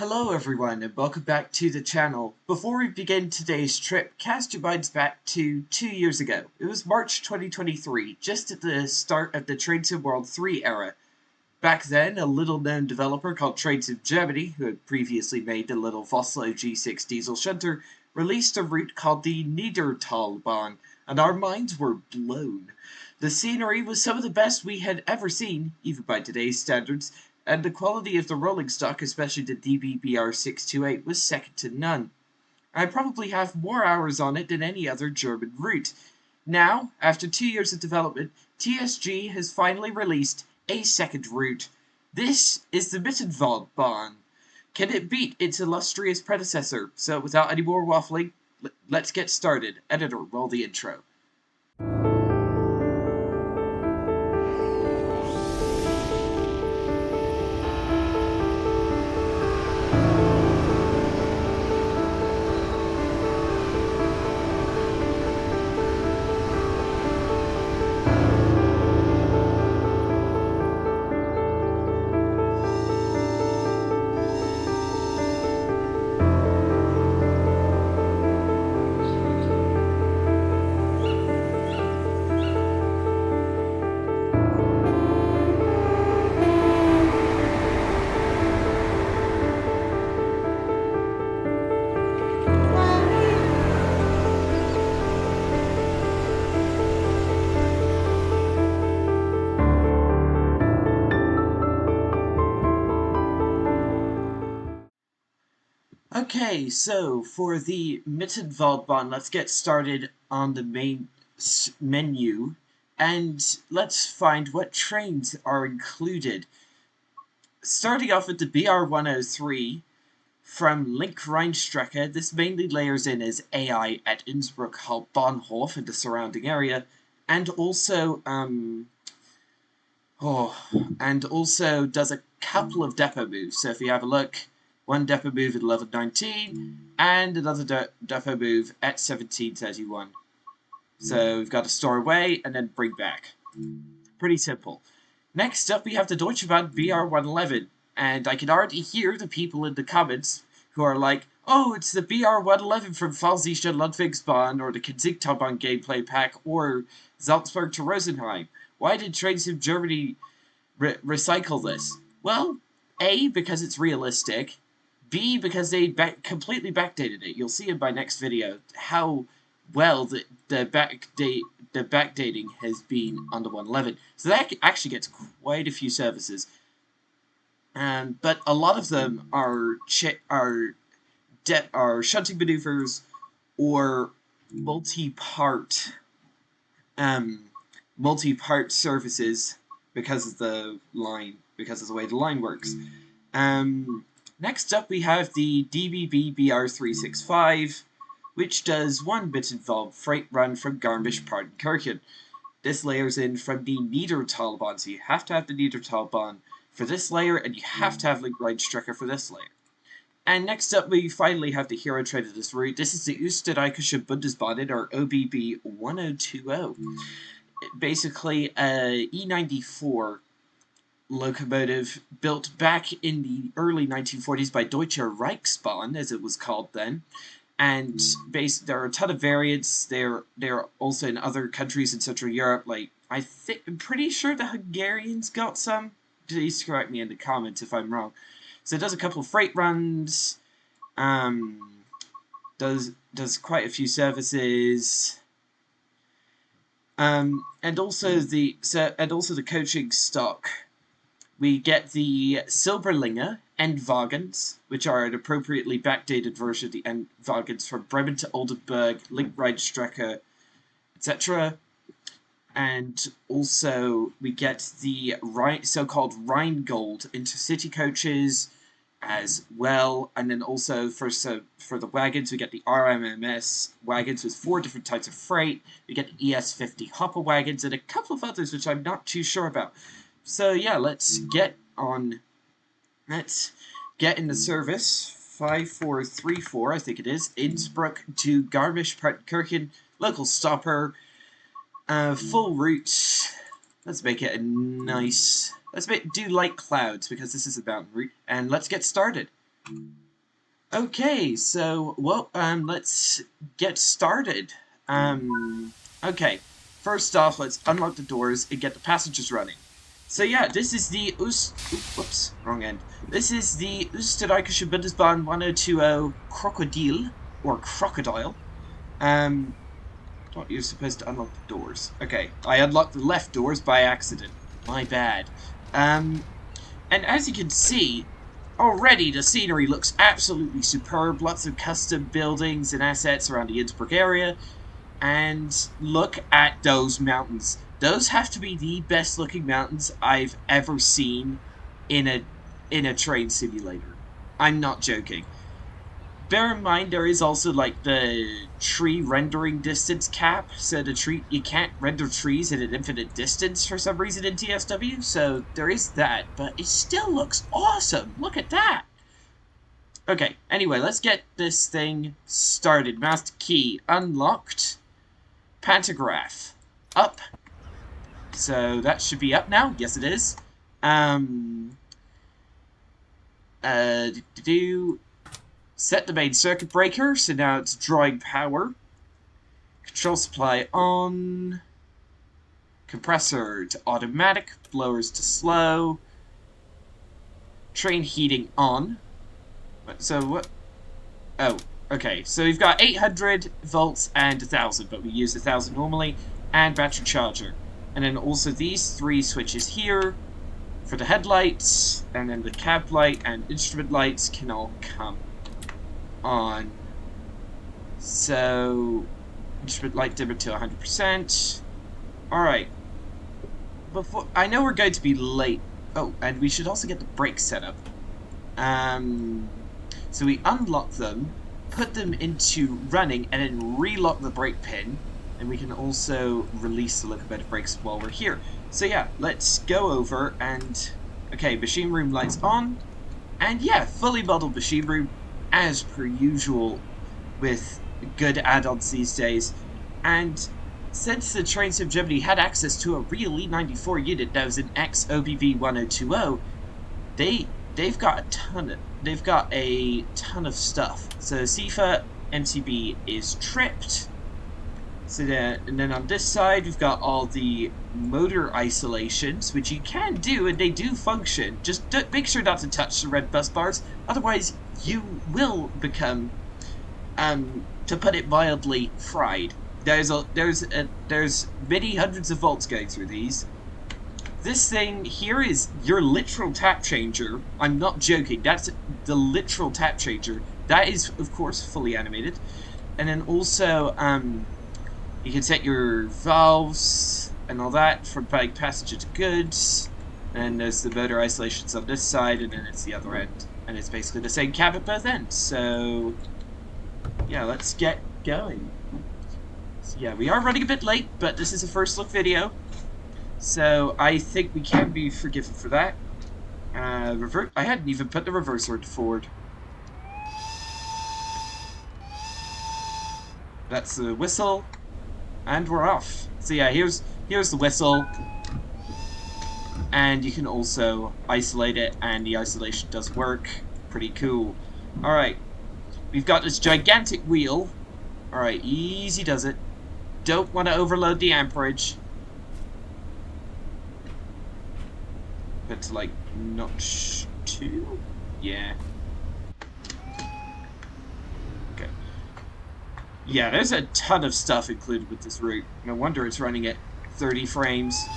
Hello everyone and welcome back to the channel. Before we begin today's trip, cast your minds back to 2 years ago. It was March 2023, just at the start of the Train Sim World 3 era. Back then, a little-known developer called Train Sim Germany, who had previously made the little Vossloh G6 diesel shunter, released a route called the Mittenwaldbahn, and our minds were blown. The scenery was some of the best we had ever seen, even by today's standards, and the quality of the rolling stock, especially the DBBR628, was second to none. I probably have more hours on it than any other German route. Now, after 2 years of development, TSG has finally released a second route. This is the Mittenwaldbahn. Can it beat its illustrious predecessor? So without any more waffling, let's get started. Editor, roll the intro. Okay, so for the Mittenwaldbahn, let's get started on the main menu, and let's find what trains are included. Starting off with the BR-103 from Link-Rheinstrecke, this mainly layers in as AI at Innsbruck Hauptbahnhof and the surrounding area, and also does a couple of depot moves. So if you have a look, one depot move at 11:19, and another depot move at 17:31. So we've got to store away and then bring back. Pretty simple. Next up, we have the Deutsche Bahn BR-111, and I can already hear the people in the comments who are like, oh, it's the BR-111 from Pfalzische Ludwigsbahn, or the Kensingtonbahn gameplay pack, or Salzburg to Rosenheim. Why did Train Sim Germany recycle this? Well, A, because it's realistic, B, because they completely backdated it. You'll see in my next video how well the backdating has been on the 111. So that actually gets quite a few services. But a lot of them are shunting maneuvers or multi-part services because of the way the line works. Next up, we have the DBB-BR365, which does one Mittenwald freight run from Garmisch-Partenkirchen. This layers in from the Niedertalbahn, so you have to have the Niedertalbahn for this layer, and you have to have Link-Rheinstrecke for this layer. And next up, we finally have the hero train of this route. This is the Österreichische Bundesbahnen, or OBB 1020. Basically, a E94 locomotive built back in the early 1940s by Deutsche Reichsbahn, as it was called then. And there are a ton of variants. They're also in other countries in Central Europe. Like, I'm pretty sure the Hungarians got some. Please correct me in the comments if I'm wrong. So it does a couple of freight runs. Does quite a few services. And also the coaching stock. We get the Silberlinge Endwagens, which are an appropriately backdated version of the Endwagens from Bremen to Oldenburg, Link-Rheinstrecke, etc. And also we get the so-called Rheingold intercity coaches as well. And then also for the wagons, we get the RMMS wagons with 4 different types of freight. We get the ES50 hopper wagons and a couple of others which I'm not too sure about. So yeah, let's get in the service. 5434, I think it is, Innsbruck to Garmisch-Partenkirchen, local stopper, full route. Let's make it a nice, do light clouds because this is a mountain route, and let's get started. Okay, so, well, let's get started. Okay, first off, let's unlock the doors and get the passengers running. So yeah, this is the whoops, wrong end. This is the Österreichische Bundesbahn 1020 Krokodil, or Crocodile. Thought you were supposed to unlock the doors. Okay, I unlocked the left doors by accident. My bad. And as you can see, already the scenery looks absolutely superb. Lots of custom buildings and assets around the Innsbruck area. And look at those mountains. Those have to be the best looking mountains I've ever seen in a train simulator. I'm not joking. Bear in mind there is also like the tree rendering distance cap, so you can't render trees at an infinite distance for some reason in TSW, so there is that, but it still looks awesome. Look at that. Okay, anyway, let's get this thing started. Master key unlocked. Pantograph up. So that should be up now. Yes, it is. Set the main circuit breaker, so now it's drawing power. Control supply on. Compressor to automatic, blowers to slow. Train heating on. So what? Oh, okay. So we've got 800 volts and 1000, but we use 1000 normally, and battery charger. And then also these three switches here for the headlights, and then the cab light and instrument lights can all come on. So instrument light dimmer to 100%. Alright. Before I know we're going to be late. Oh, and we should also get the brakes set up. So we unlock them, put them into running, and then relock the brake pin. And we can also release the locomotive brakes while we're here. So yeah, let's go over and... Okay, machine room lights on. And yeah, fully modeled machine room, as per usual with good add-ons these days. And since the Train Sim Germany had access to a real E94 unit that was an ex-OBV 1020, they've got a ton of stuff. So SIFA MCB is tripped. So and then on this side, we've got all the motor isolations, which you can do, and they do function. Just make sure not to touch the red bus bars, otherwise you will become, to put it mildly, fried. There's many hundreds of volts going through these. This thing here is your literal tap changer. I'm not joking. That's the literal tap changer. That is, of course, fully animated. And then also, you can set your valves and all that from passenger to goods. And there's the motor isolations on this side, and then it's the other end. And it's basically the same cab at both ends. So, yeah, let's get going. So, yeah, we are running a bit late, but this is a first look video. So, I think we can be forgiven for that. I hadn't even put the reverser forward. That's the whistle. And we're off. So yeah, here's the whistle. And you can also isolate it, and the isolation does work. Pretty cool. Alright. We've got this gigantic wheel. Alright, easy does it. Don't want to overload the amperage. But to like notch 2? Yeah. Okay. Yeah, there's a ton of stuff included with this route. No wonder it's running at 30 frames.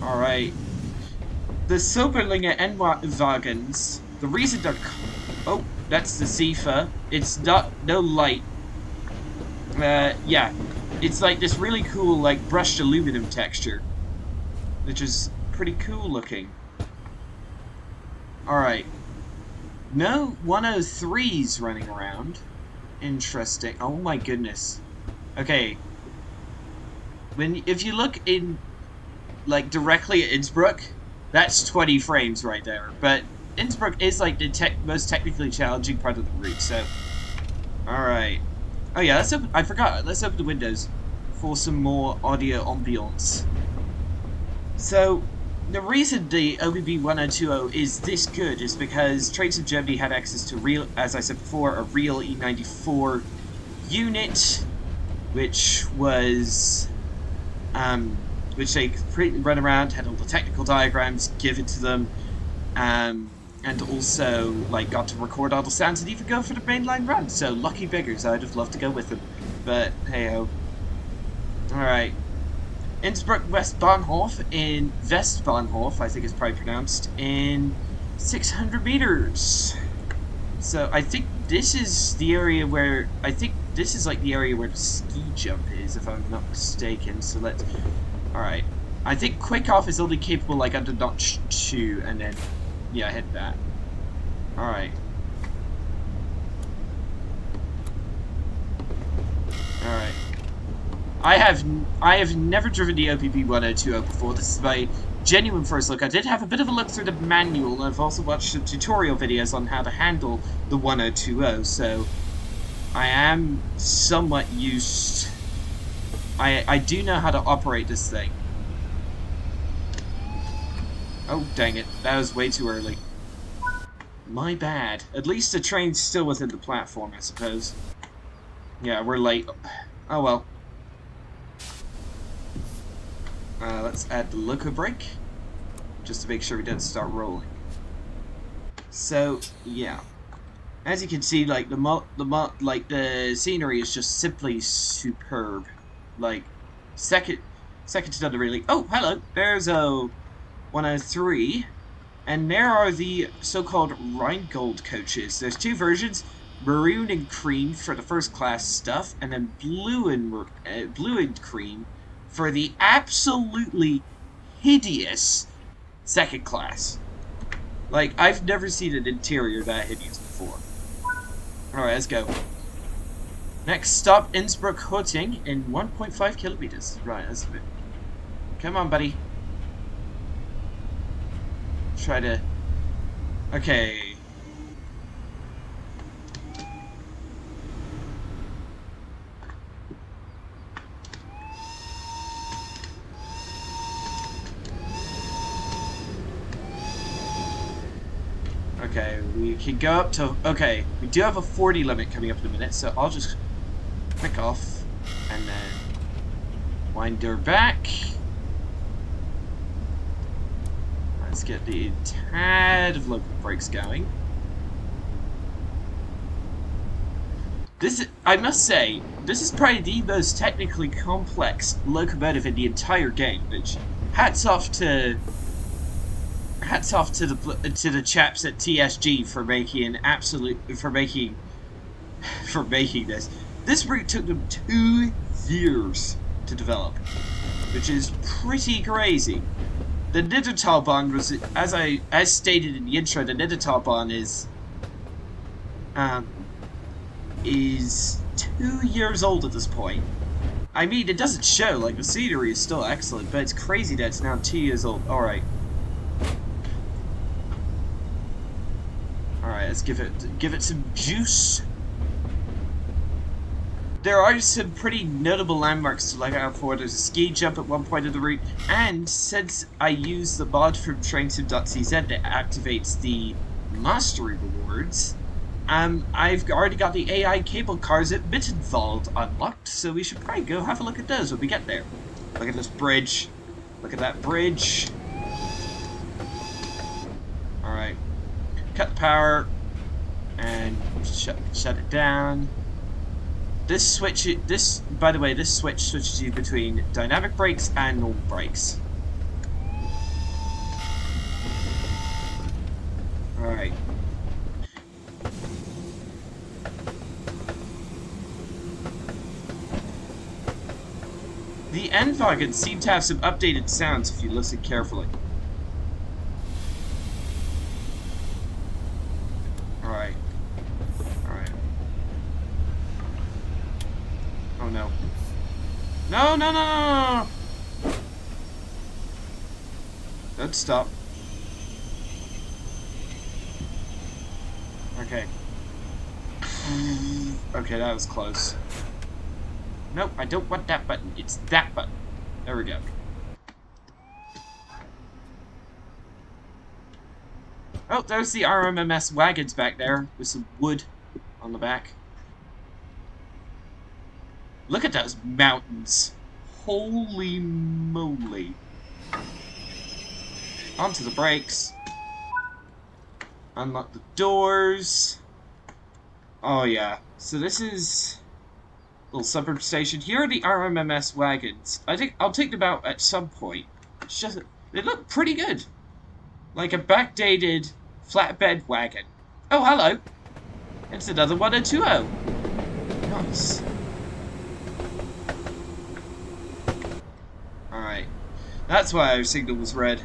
Alright. The Soberlinger N-Wagons, the reason they're... Oh, that's the SIFA. It's no light. Yeah. It's like this really cool, like, brushed aluminum texture. Which is pretty cool looking. Alright. No 103s running around. Interesting. Oh my goodness. Okay. If you look in, like, directly at Innsbruck, that's 20 frames right there. But Innsbruck is, like, the most technically challenging part of the route, so... Alright. Oh yeah, I forgot. Let's open the windows. for some more audio ambiance. So, the reason the OBB 1020 is this good is because Trains of Germany had access to real, as I said before, a real E94 unit, which was, which they could run around, had all the technical diagrams given to them, and also, like, got to record all the sounds and even go for the mainline run. So, lucky beggars, I'd have loved to go with them. But, hey-ho. Alright. Innsbruck Westbahnhof in Westbahnhof, I think it's probably pronounced, in 600 meters. So I think this is the area where, I think this is like the area where the ski jump is, if I'm not mistaken. So let's, alright. I think quick off is only capable like under notch 2, and then, yeah, hit that. Alright. Alright. I have never driven the OPP 1020 before. This is my genuine first look. I did have a bit of a look through the manual, and I've also watched some tutorial videos on how to handle the 1020, so I am somewhat used. I do know how to operate this thing. Oh, dang it. That was way too early. My bad. At least the train's still within the platform, I suppose. Yeah, we're late. Oh well. Let's add the loco brake, just to make sure we don't start rolling. So yeah, as you can see, like the scenery is just simply superb. Like second to none, really. Oh, hello. There's a 103, and there are the so-called Rheingold coaches. There's two versions: maroon and cream for the first class stuff, and then blue and cream for the absolutely hideous second class. Like, I've never seen an interior that hideous before. Alright, let's go. Next stop, Innsbruck Hotting in 1.5 kilometers. Right, that's a bit. Come on, buddy. Try to. Okay. Okay, we can go up to... Okay, we do have a 40 limit coming up in a minute, so I'll just click off and then wind her back. Let's get the tad of local brakes going. This, I must say, this is probably the most technically complex locomotive in the entire game, which hats off to the chaps at TSG for making this. This route took them 2 years to develop, which is pretty crazy. The Mittenwaldbahn was, as stated in the intro, the Mittenwaldbahn is 2 years old at this point. I mean, it doesn't show, like, the scenery is still excellent, but it's crazy that it's now 2 years old. Alright. Alright, let's give it some juice. There are some pretty notable landmarks to look out for. There's a ski jump at one point of the route, and since I use the mod from trainsim.cz that activates the mastery rewards, I've already got the AI cable cars at Mittenwald unlocked, so we should probably go have a look at those when we get there. Look at this bridge. Look at that bridge. Alright. Cut the power and shut it down. By the way, this switch switches you between dynamic brakes and normal brakes. Alright. The N-Wagons seem to have some updated sounds if you listen carefully. Alright. Alright. Oh no. No, no, no, no, no! Don't stop. Okay. Okay, that was close. Nope, I don't want that button. It's that button. There we go. Oh, there's the RMMS wagons back there with some wood on the back. Look at those mountains. Holy moly. Onto the brakes. Unlock the doors. Oh yeah. So this is a little suburb station. Here are the RMMS wagons. I think I'll take them out at some point. It's just they look pretty good. Like a backdated flatbed wagon. Oh, hello. It's another 1020. Nice. Alright. That's why our signal was red.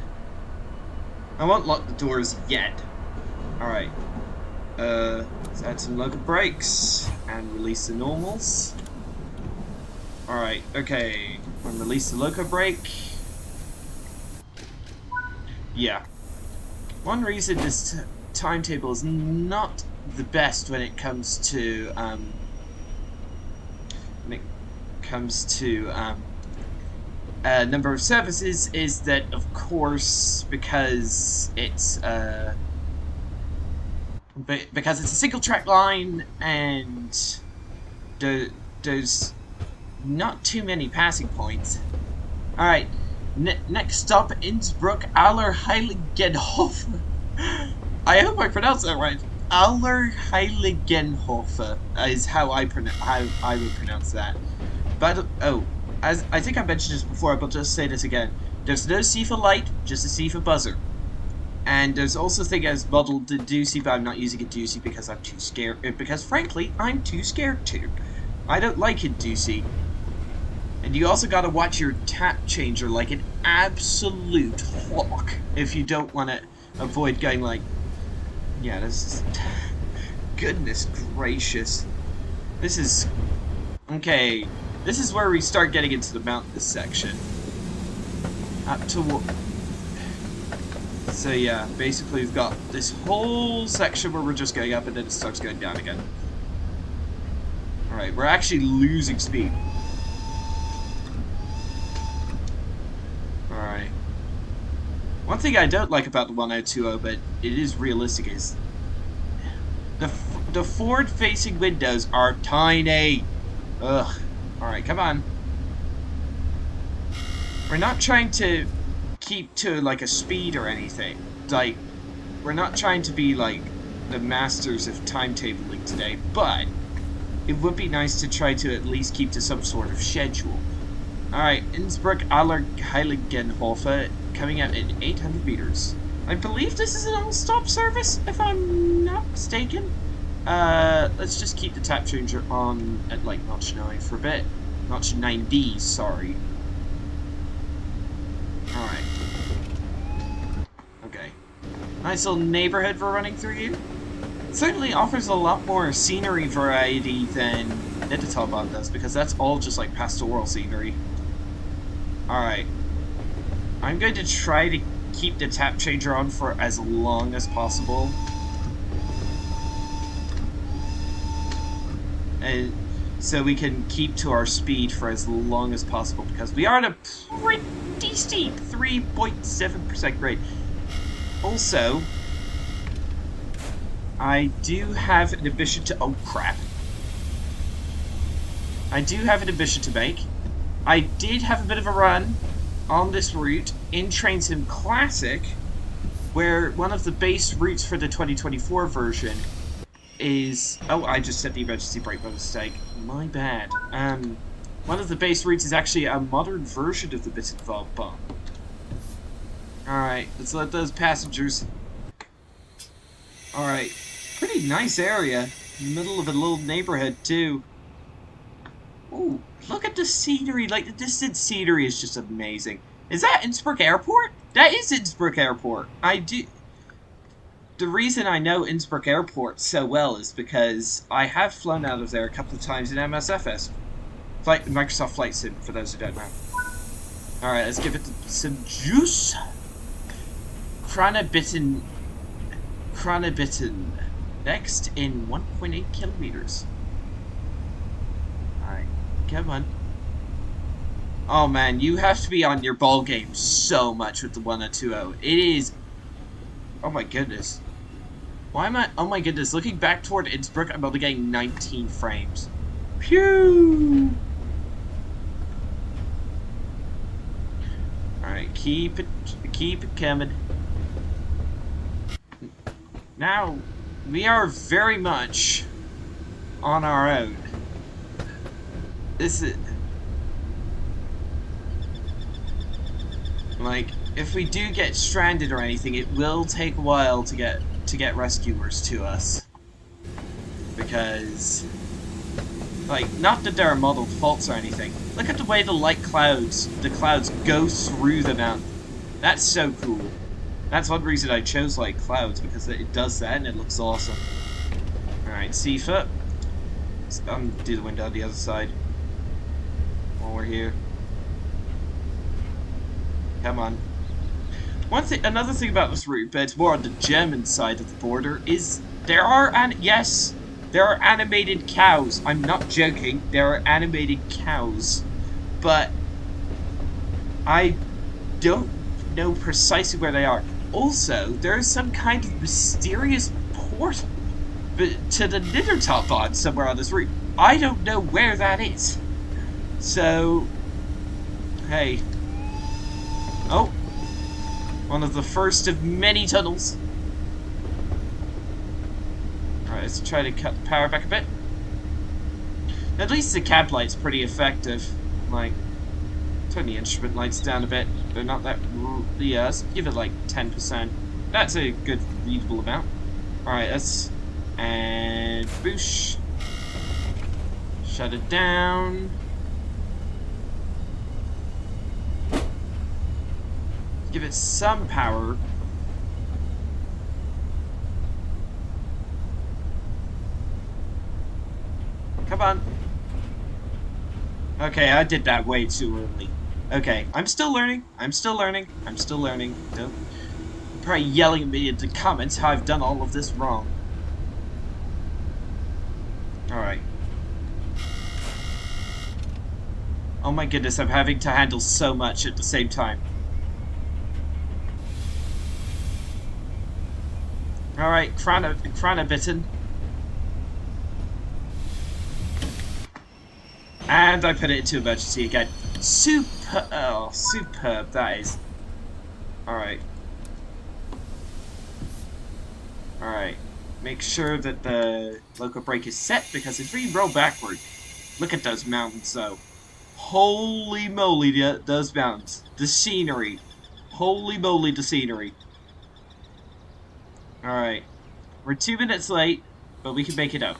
I won't lock the doors yet. Alright. Let's add some local brakes and release the normals. Alright, okay. And release the loco brake. Yeah. One reason this timetable is not the best when it comes to number of services is that, of course, because it's a single track line and there's not too many passing points. Alright, next stop, Innsbruck, Allerheiligenhof. I hope I pronounced that right. Allerheiligenhof is how I would pronounce that. But, oh, as I think I mentioned this before, but I'll just say this again. There's no C for light, just a C for buzzer. And there's also a thing as modeled the Doocy, but I'm not using a Doocy because I'm too scared. Because, frankly, I'm too scared to. I don't like a Doocy. And you also gotta watch your tap changer like an absolute hawk if you don't want to avoid going like... Yeah, this is... Goodness gracious. This is... Okay, this is where we start getting into the mountainous section. Up to... So yeah, basically we've got this whole section where we're just going up and then it starts going down again. Alright, we're actually losing speed. Alright. One thing I don't like about the 1020, but it is realistic, is the forward-facing windows are tiny. Ugh. Alright, come on. We're not trying to keep to, like, a speed or anything. Like, we're not trying to be, like, the masters of timetabling today, but it would be nice to try to at least keep to some sort of schedule. Alright, Innsbruck Allerheiligenhof coming out in 800 meters. I believe this is an all-stop service, if I'm not mistaken. Let's just keep the tap changer on at, like, notch 9 for a bit. Notch 9D, sorry. Alright. Okay. Nice little neighborhood we're running through here. It certainly offers a lot more scenery variety than Mittenwaldbahn does, because that's all just, like, pastoral scenery. Alright. I'm going to try to keep the tap changer on for as long as possible. And so we can keep to our speed for as long as possible, because we are at a pretty steep 3.7% grade. Also, I do have an ambition to... Oh, crap. I do have an ambition to make. I did have a bit of a run on this route in Train Sim Classic, where one of the base routes for the 2024 version is... Oh, I just set the emergency brake by mistake. My bad. One of the base routes is actually a modern version of the Mittenwaldbahn. Alright, let's let those passengers... Alright, pretty nice area. Middle of a little neighborhood, too. Ooh, look at the scenery. Like, the distant scenery is just amazing. Is that Innsbruck Airport? That is Innsbruck Airport. The reason I know Innsbruck Airport so well is because I have flown out of there a couple of times in MSFS. Microsoft Flight Sim, for those who don't know. Alright, let's give it some juice. Krokodil. Next in 1.8 kilometers. Alright, come on. Oh man, you have to be on your ball game so much with the 1020. It is... Oh my goodness. Why am I... Oh my goodness, looking back toward Innsbruck, I'm only getting 19 frames. Phew! Alright, keep it coming. Now, we are very much on our own. This is... Like, if we do get stranded or anything, it will take a while to get rescuers to us. Because... Like, not that there are modeled faults or anything. Look at the way the clouds go through the mountain. That's so cool. That's one reason I chose, like, clouds, because it does that and it looks awesome. Alright, Seafoot. Let's do the window on the other side. While we're here. Come on. Another thing about this route, but it's more on the German side of the border, is there are animated cows. I'm not joking. There are animated cows. But I don't know precisely where they are. Also, there is some kind of mysterious portal to the Mittenwaldbahn somewhere on this route. I don't know where that is. So, hey. Oh. One of the first of many tunnels. Alright, let's try to cut the power back a bit. At least the cab light's pretty effective. Like, turn the instrument lights down a bit. They're not that... Yeah, let's give it like 10%. That's a good readable amount. Alright, let's... And... Boosh. Shut it down. Give it some power. Come on. Okay, I did that way too early. Okay, I'm still learning. Don't... You're probably yelling at me in the comments how I've done all of this wrong. Alright. Oh my goodness, I'm having to handle so much at the same time. Alright, Kranabitten. And I put it into emergency again. Oh, superb, that is. Alright. Alright. Make sure that the local brake is set, because if we roll backward, look at those mountains though. Holy moly, those mountains. The scenery. Holy moly, the scenery. Alright. We're 2 minutes late, but we can make it up.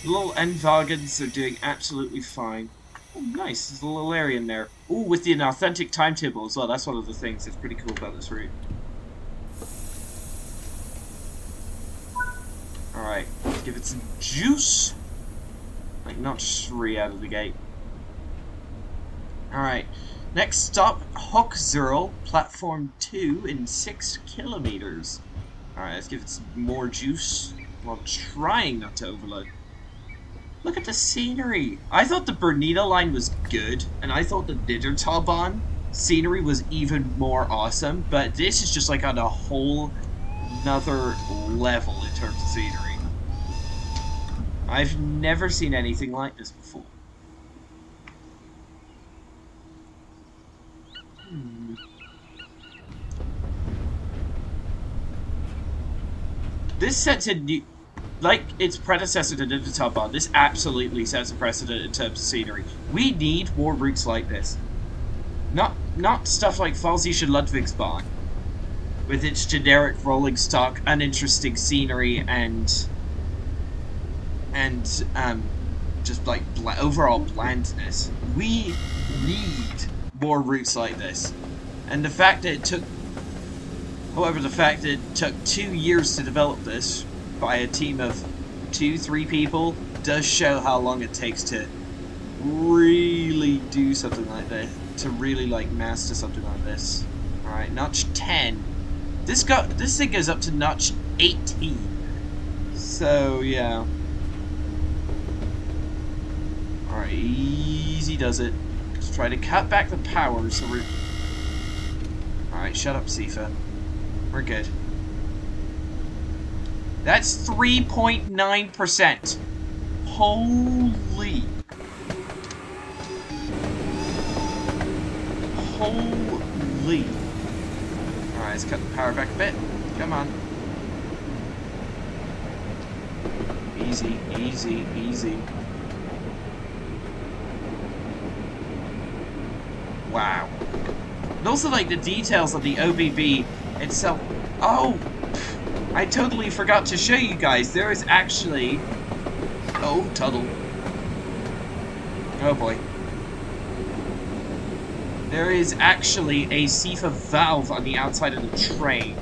The little N-wagons are doing absolutely fine. Oh, nice. There's a little area in there. Ooh, with an authentic timetable as well. That's one of the things that's pretty cool about this route. Alright. Let's give it some juice. Like, not 3 out of the gate. Alright. Next stop, Hochzerl, platform 2 in 6 kilometers. Alright, let's give it some more juice while trying not to overload. Look at the scenery. I thought the Bernina line was good, and I thought the Mittenwaldbahn scenery was even more awesome, but this is just like on a whole another level in terms of scenery. I've never seen anything like this before. This sets a new... Like its predecessor to Mittenwaldbahn, this absolutely sets a precedent in terms of scenery. We need more routes like this. Not stuff like Pfalzische Ludwigsbahn, with its generic rolling stock, uninteresting scenery, and just like overall blandness. We need more routes like this. And the fact that it took... However, the fact that it took 2 years to develop this by a team of 2-3 people does show how long it takes to really do something like that, to really like master something like this. Alright, notch 10. This thing goes up to notch 18. So yeah. Alright, easy does it. Just try to cut back the power so we're... Alright, shut up, Sifa. We're good. That's 3.9%. Holy. Holy. Alright, let's cut the power back a bit. Come on. Easy, easy, easy. Wow. And also, like, the details of the OBB itself. Oh! I totally forgot to show you guys. There is actually... Oh, tunnel. Oh boy. There is actually a SIFA valve on the outside of the train,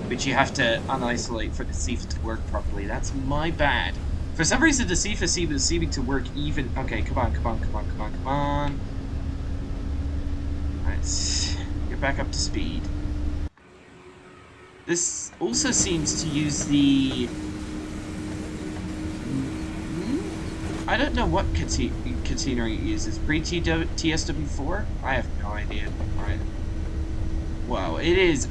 which you have to unisolate for the SIFA to work properly. That's my bad. For some reason, the SIFA seeming to work even... Okay, come on, come on, come on, come on, come on. Let's get back up to speed. This also seems to use the... I don't know what catenary it uses. Pre-TSW4? I have no idea. Alright. Wow, it is...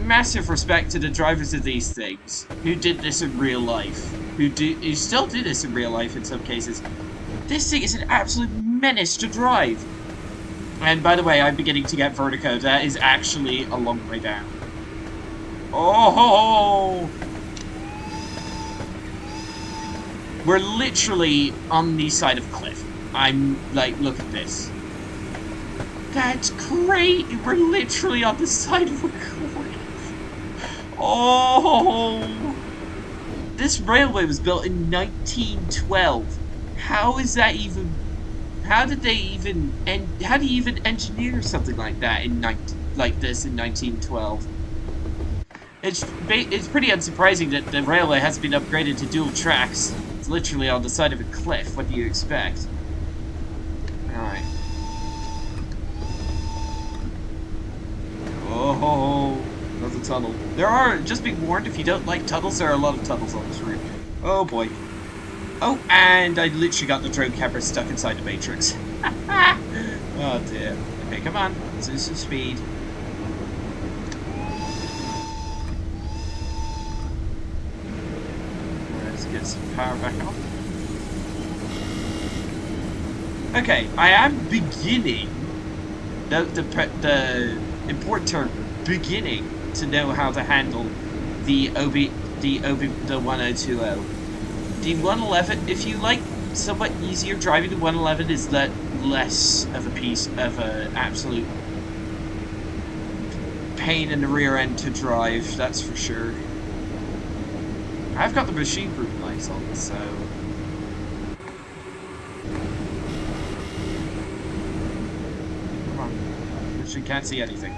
Massive respect to the drivers of these things, who did this in real life. Who still do this in real life in some cases. This thing is an absolute menace to drive. And by the way, I'm beginning to get vertigo. That is actually a long way down. Oh! We're literally on the side of a cliff. I'm like, look at this. That's great! We're literally on the side of a cliff. Oh! This railway was built in 1912. How is that even... How did they even... How do you even engineer something like that in like this in 1912? It's pretty unsurprising that the railway has been upgraded to dual tracks. It's literally on the side of a cliff. What do you expect? Alright. Oh, there's a tunnel. There are, just be warned, if you don't like tunnels, there are a lot of tunnels on this route. Oh boy. Oh, and I literally got the drone camera stuck inside the matrix. Oh dear. Okay, come on. Let's do some speed. Let's get some power back on. Okay, I am beginning, the important term, beginning to know how to handle the 1020. The 111, if you like somewhat easier driving, the 111 is less of a piece of an absolute pain in the rear end to drive, that's for sure. I've got the machine proof lights on, so... Come on. Literally can't see anything.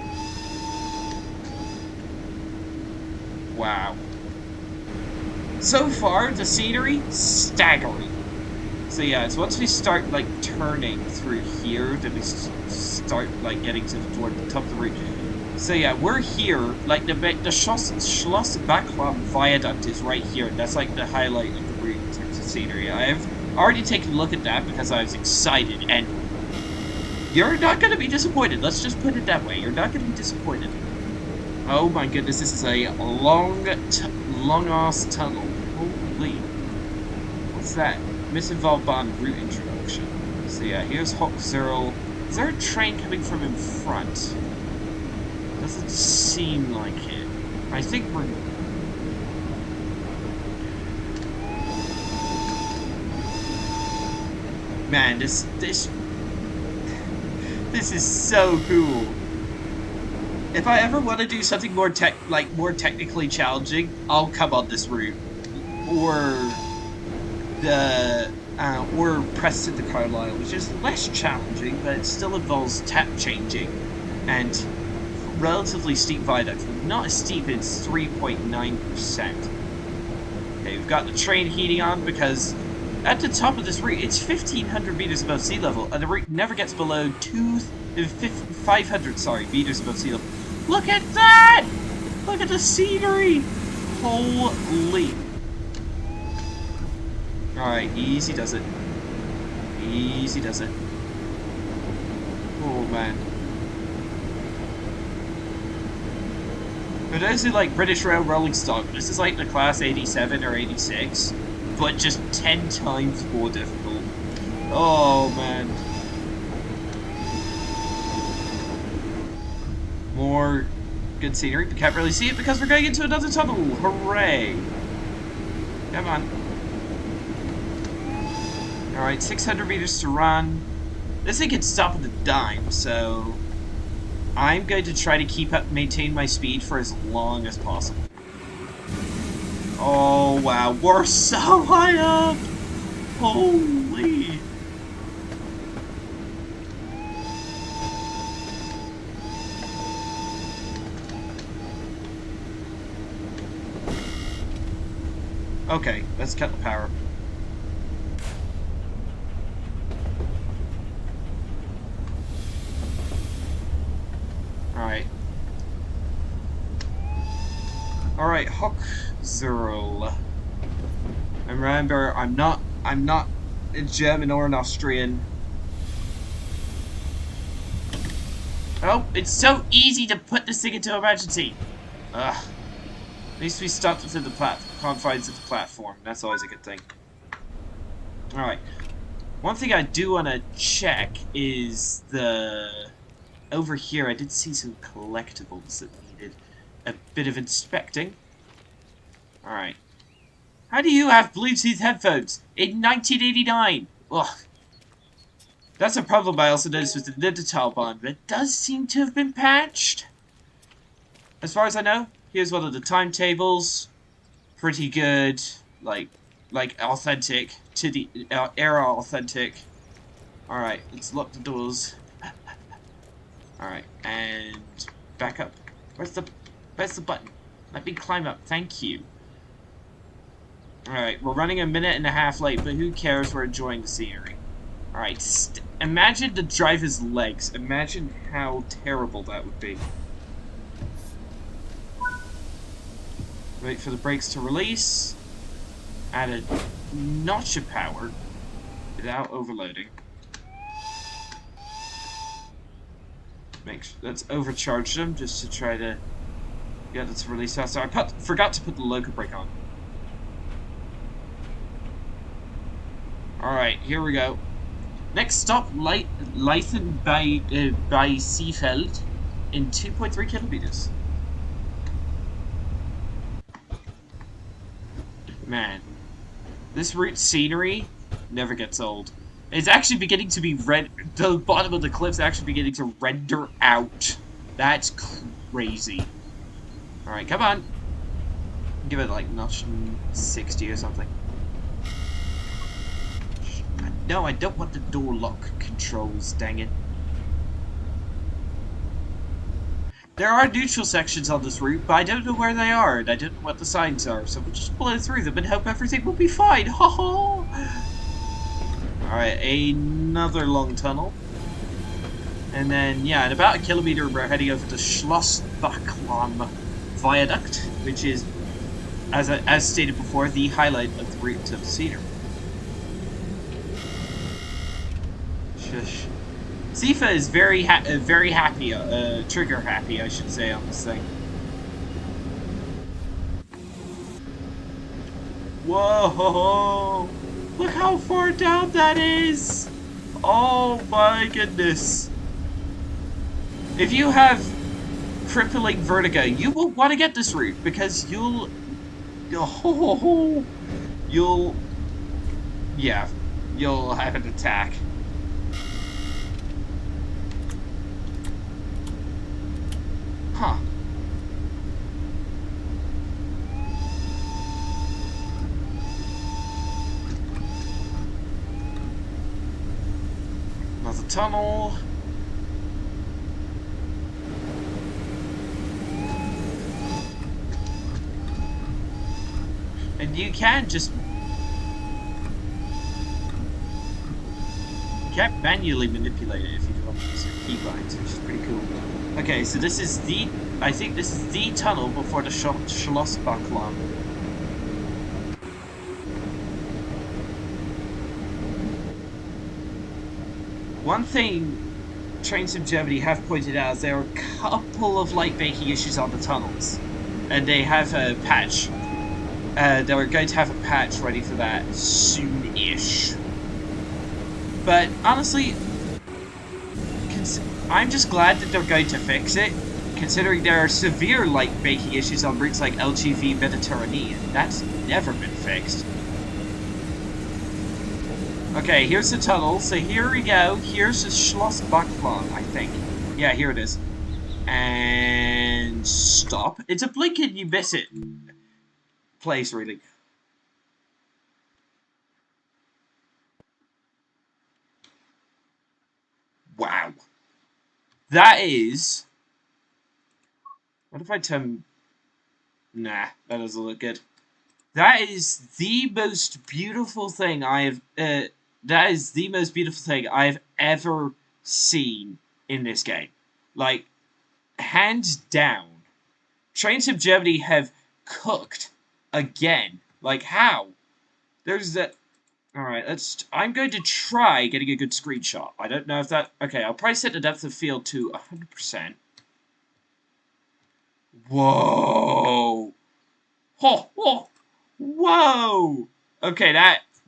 Wow. So far, the scenery, staggering. So yeah, so once we start, like, turning through here, then we start, like, getting toward the top of the route. So yeah, we're here, like, the Schloss Bachmann Viaduct is right here, and that's, like, the highlight of the route in terms of scenery. I've already taken a look at that because I was excited, and you're not gonna be disappointed, let's just put it that way, you're not gonna be disappointed. Oh my goodness, this is a long-ass tunnel. Holy. What's that? Mittenwaldbahn route introduction. So yeah, here's Hock Zero. Is there a train coming from in front? Doesn't seem like it. I think we're... Man, this is so cool. If I ever want to do something more technically challenging, I'll come on this route, or Preston to Carlisle, which is less challenging, but it still involves tap changing and relatively steep viaducts. Not as steep, it's 3.9%. Okay, we've got the train heating on because at the top of this route, it's 1,500 meters above sea level, and the route never gets below 500 meters above sea level. Look at that! Look at the scenery! Holy! Alright, easy does it. Easy does it. Oh man. For those who like British Rail rolling stock, this is like the class 87 or 86, but just 10 times more difficult. Oh man. More good scenery, but can't really see it because we're going into another tunnel. Hooray! Come on. Alright, 600 meters to run. This thing can stop at a dime, so I'm going to try to maintain my speed for as long as possible. Oh wow, we're so high up! Holy! Okay, let's cut the power. Alright. Alright, Hook Zero. And remember, I'm not a German or an Austrian. Oh, it's so easy to put this thing into emergency. Ugh. At least we stopped within the confines of the platform. That's always a good thing. Alright. One thing I do want to check is the... Over here, I did see some collectibles that needed a bit of inspecting. Alright. How do you have Bluetooth headphones in 1989? Ugh. That's a problem I also noticed with the Mittenwaldbahn, but it does seem to have been patched. As far as I know, here's one of the timetables. Pretty good, like authentic, to the era authentic. Alright, let's lock the doors. Alright, and back up. Where's the button? Let me climb up, thank you. Alright, we're running a minute and a half late, but who cares, we're enjoying the scenery. Alright, imagine the driver's legs. Imagine how terrible that would be. Wait for the brakes to release. Add a notch of power without overloading. Let's overcharge them just to try to get it to release faster. I forgot to put the loco brake on. Alright, here we go. Next stop, Leithen by Seefeld in 2.3 kilometers. Man, this route scenery never gets old. It's actually beginning to be the bottom of the cliff's actually beginning to render out. That's crazy. Alright, come on. Give it like notch 60 or something. No, I don't want the door lock controls, dang it. There are neutral sections on this route, but I don't know where they are, and I don't know what the signs are, so we'll just blow through them and hope everything will be fine. Ho ho! Alright, another long tunnel. And then, yeah, in about a kilometer, we're heading over to Schlossbachlam Viaduct, which is, as stated before, the highlight of the route to the scenery. Shush. Sifa is very happy, trigger happy, I should say, on this thing. Whoa! Look how far down that is! Oh my goodness! If you have crippling vertigo, you will want to get this route because you'll have an attack. Huh. Another tunnel. And you can manually manipulate it if you want to use your keybinds, which is pretty cool. Okay, so this is I think this is the tunnel before the Schlossbachlam. One thing Trains in Germany have pointed out is there are a couple of light baking issues on the tunnels. And they have a patch. They were going to have a patch ready for that soon-ish. But honestly, I'm just glad that they're going to fix it, considering there are severe light baking issues on routes like LGV Mediterranean. That's never been fixed. Okay, here's the tunnel. So here we go. Here's the Schloss Bachplan, I think. Yeah, here it is. And stop. It's a blink and you miss it place, really. Wow. That is... What if I turn... Nah, that doesn't look good. That is the most beautiful thing I have... that is the most beautiful thing I have ever seen in this game. Like, hands down. Trains of Germany have cooked again. Like, how? There's that... Alright, I'm going to try getting a good screenshot. I don't know if that... Okay, I'll probably set the depth of field to 100%. Whoa! Oh, oh! Whoa! Okay,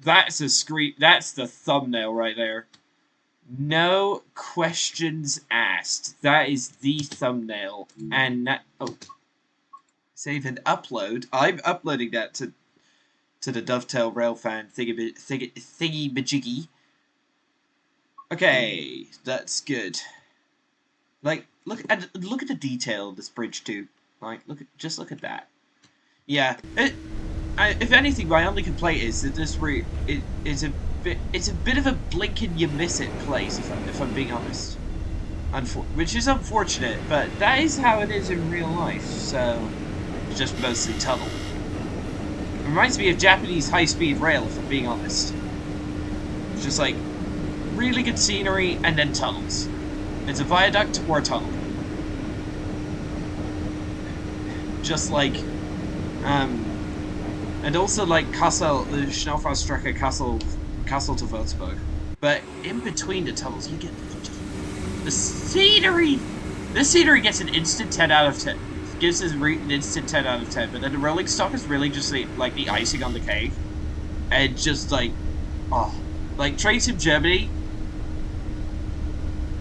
that's a screen... That's the thumbnail right there. No questions asked. That is the thumbnail. And that... Oh. Save and upload. I'm uploading that to the Dovetail Railfan thingy-majiggy. Okay, that's good. Like, look at the detail of this bridge too. Like, just look at that. Yeah, if anything, my only complaint is that this route it's a bit of a blink and you miss it place. If I'm being honest, which is unfortunate, but that is how it is in real life. So, it's just mostly tunnel. It reminds me of Japanese high-speed rail, if I'm being honest. It's just like really good scenery and then tunnels. It's a viaduct or a tunnel. Just like, and also like Kassel, the Schnellfahrstrecke Kassel to Würzburg. But in between the tunnels, you get the scenery. This scenery gets an instant 10 out of 10. Gives us an instant 10 out of 10, but then the rolling stock is really just like the icing on the cake. And just like, oh, like Trains in Germany.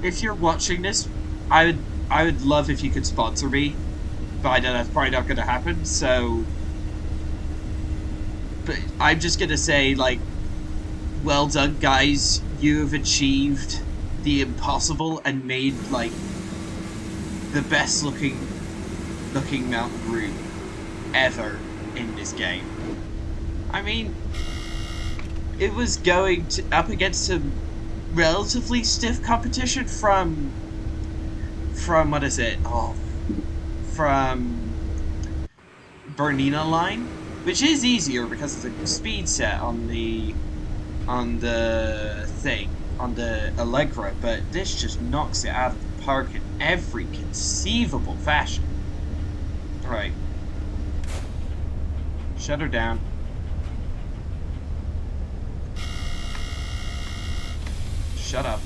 If you're watching this, I would love if you could sponsor me, but I know that's probably not going to happen. So, but I'm just gonna say, like, well done, guys. You've achieved the impossible and made like the best looking mountain route ever in this game. I mean, it was going up against some relatively stiff competition from what is it? Oh, from Bernina line, which is easier because of the speed set on the thing on the Allegra, but this just knocks it out of the park in every conceivable fashion. Alright. Shut her down. Shut up.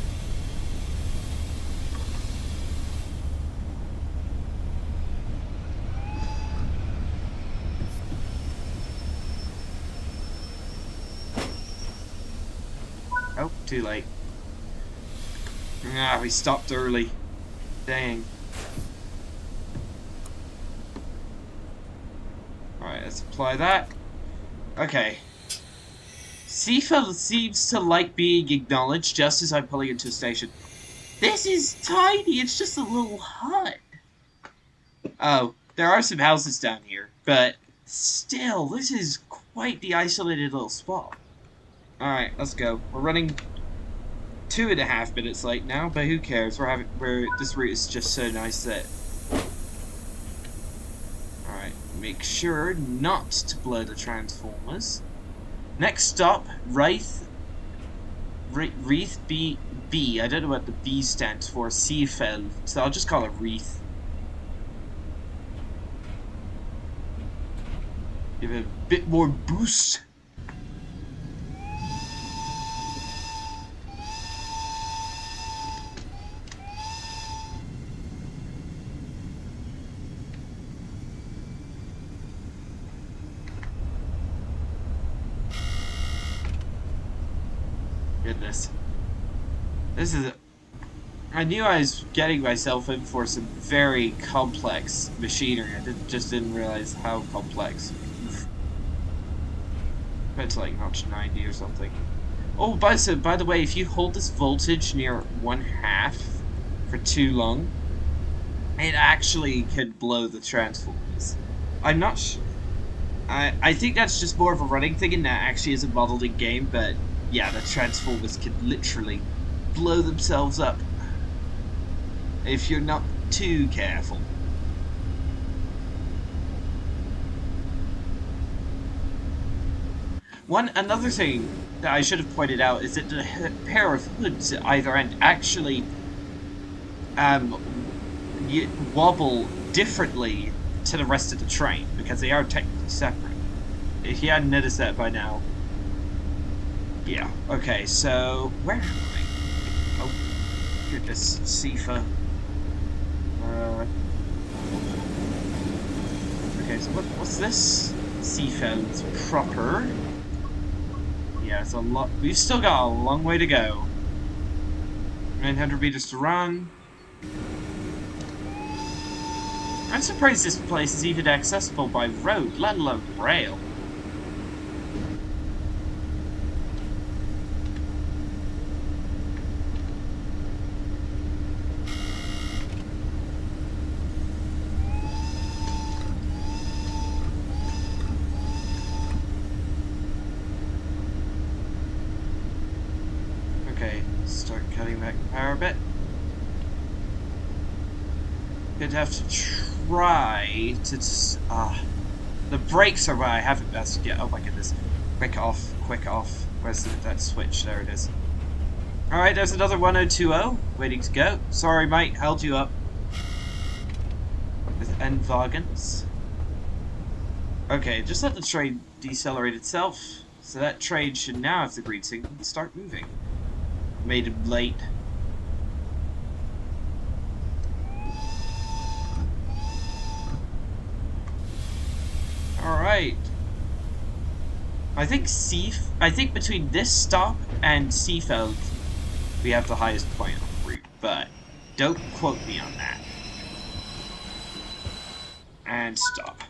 Oh, too late. Ah, we stopped early. Dang. Alright, let's apply that. Okay. Seafeld seems to like being acknowledged just as I'm pulling into a station. This is tiny, it's just a little hut. Oh, there are some houses down here, but still, this is quite the isolated little spot. Alright, let's go. We're running 2.5 minutes late now, but who cares? This route is just so nice that... Alright, make sure not to blow the transformers. Next stop, Reith B. I don't know what the B stands for. Seefeld. So I'll just call it Reith. Give it a bit more boost. Goodness. This is... I knew I was getting myself in for some very complex machinery. I just didn't realize how complex. It's like notch 90 or something. Oh, by the way, if you hold this voltage near 1/2 for too long, it actually can blow the transformers. I'm not sure. I think that's just more of a running thing and that actually is a modeled in game, but yeah, the transformers can literally blow themselves up if you're not too careful. Another thing that I should have pointed out is that the pair of hoods at either end actually wobble differently to the rest of the train because they are technically separate. If you hadn't noticed that by now. Yeah, okay, so where am I? Oh, goodness, Sifa. Okay, so what's this? Seafelds proper. Yeah, it's a lot. We've still got a long way to go. 900 meters to run. I'm surprised this place is even accessible by road, let alone rail. Okay, start cutting back the power a bit. Gonna have to try to the brakes are where I haven't best yet. Oh my goodness. Quick off, quick off. Where's that switch? There it is. Alright, there's another 1020 waiting to go. Sorry mate, held you up. With end wagons. Okay, just let the train decelerate itself. So that train should now have the green signal and start moving. Made him late. Alright. I think between this stop and Seafeld we have the highest point on the route, but don't quote me on that. And stop.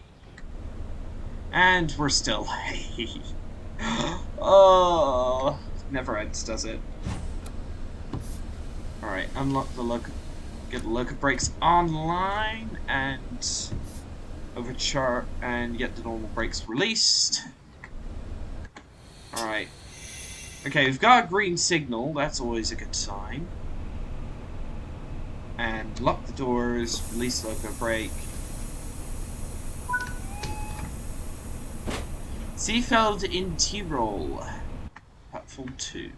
And we're still late. Oh, never ends, does it? Alright, unlock the get the local brakes online and overcharge and get the normal brakes released. Alright. Okay, we've got a green signal, that's always a good sign. And lock the doors, release the local brake. Seafeld in Tyrol. Platform 2.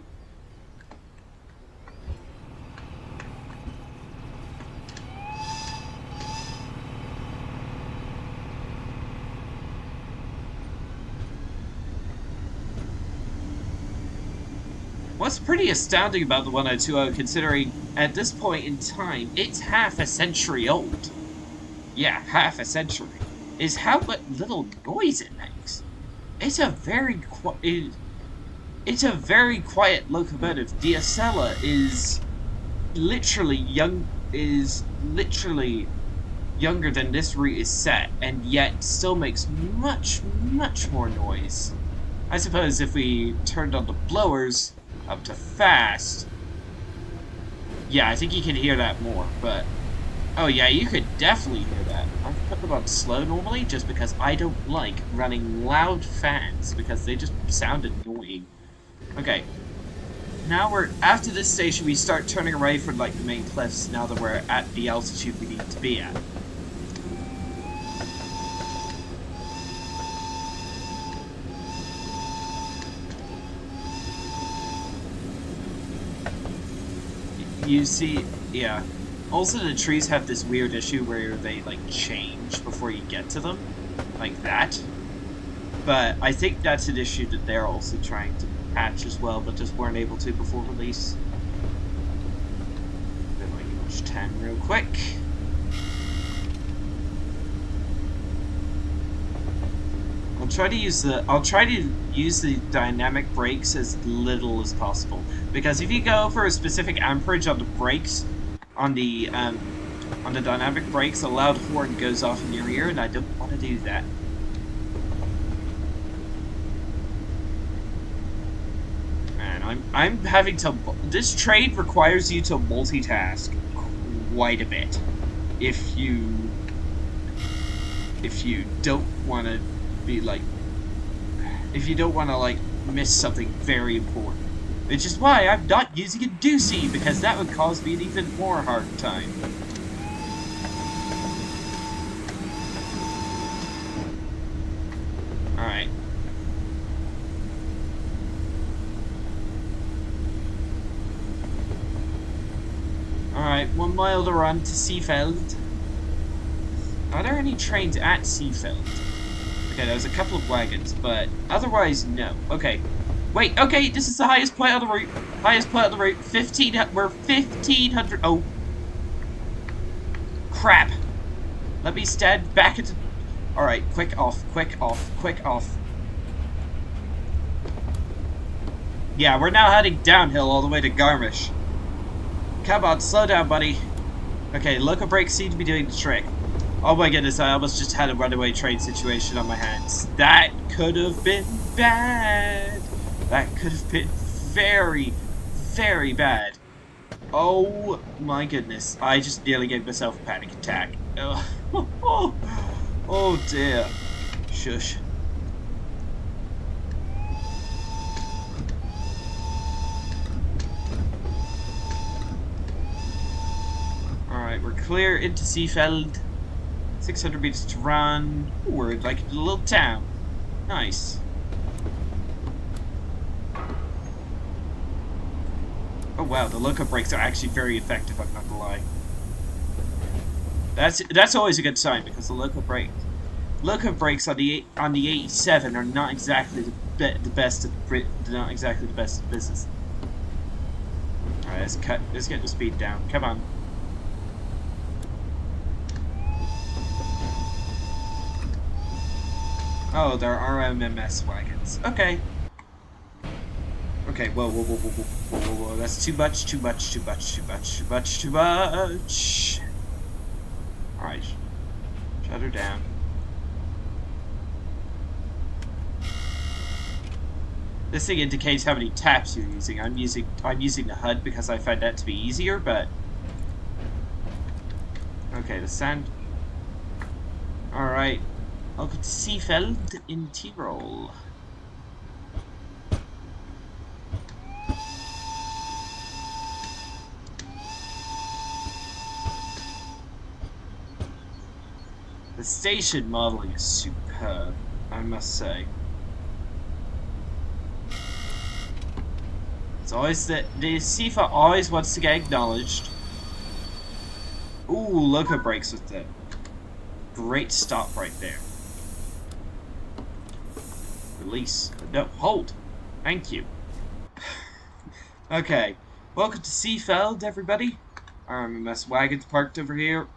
What's pretty astounding about the 1020, considering at this point in time, it's half a century old. Yeah, half a century. Is how little noise it makes. It's a very quiet locomotive. The Acela is literally younger than this route is set, and yet still makes much more noise. I suppose if we turned on the blowers up to fast, yeah, I think you can hear that more, but oh yeah, you could definitely hear that. I've put them on slow normally just because I don't like running loud fans because they just sound annoying. Okay, now after this station we start turning away from like the main cliffs now that we're at the altitude we need to be at. You see, yeah. Also, the trees have this weird issue where they, like, change before you get to them. Like that. But I think that's an issue that they're also trying to patch as well, but just weren't able to before release. Then, like, notch 10 real quick. try to use the dynamic brakes as little as possible, because if you go for a specific amperage on the brakes, on the dynamic brakes, a loud horn goes off in your ear, and I don't want to do that. Man, I'm having to. This trade requires you to multitask quite a bit if you don't want to be like, if you don't want to like miss something very important. Which is why I'm not using a doozy, because that would cause me an even more hard time. Alright. Alright, 1 mile to run to Seefeld. Are there any trains at Seefeld? Okay, there's a couple of wagons, but otherwise, no. Okay. Wait, okay, this is the highest point on the route. Highest point on the route. We're 1,500. Oh. Crap. Let me stand back into. Alright, quick off, quick off, quick off. Yeah, we're now heading downhill all the way to Garmisch. Come on, slow down, buddy. Okay, local brakes seem to be doing the trick. Oh my goodness, I almost just had a runaway train situation on my hands. That could have been bad. That could have been very, very bad. Oh my goodness. I just nearly gave myself a panic attack. Oh dear. Shush. Alright, we're clear into Seefeld. 600 meters to run. Ooh, we're like in a little town. Nice. Oh wow, the loco brakes are actually very effective, I'm not gonna lie. That's always a good sign, because the loco brakes on the 87 are not exactly the best of not exactly the best of business. Alright, let's get the speed down. Come on. Oh, there are RMMS wagons. Okay. Okay, whoa, whoa, whoa, whoa, whoa, whoa, whoa, whoa. That's too much, too much, too much, too much, too much, too much. Alright. Shut her down. This thing indicates how many taps you're using. I'm using the HUD because I find that to be easier, but okay, the sand. Alright. Welcome to Seefeld in Tyrol. The station modeling is superb, I must say. It's always that the SIFA always wants to get acknowledged. Ooh, loco brakes with the great stop right there. Release. No, hold. Thank you. Okay. Welcome to Seefeld, everybody. RMMS wagons parked over here.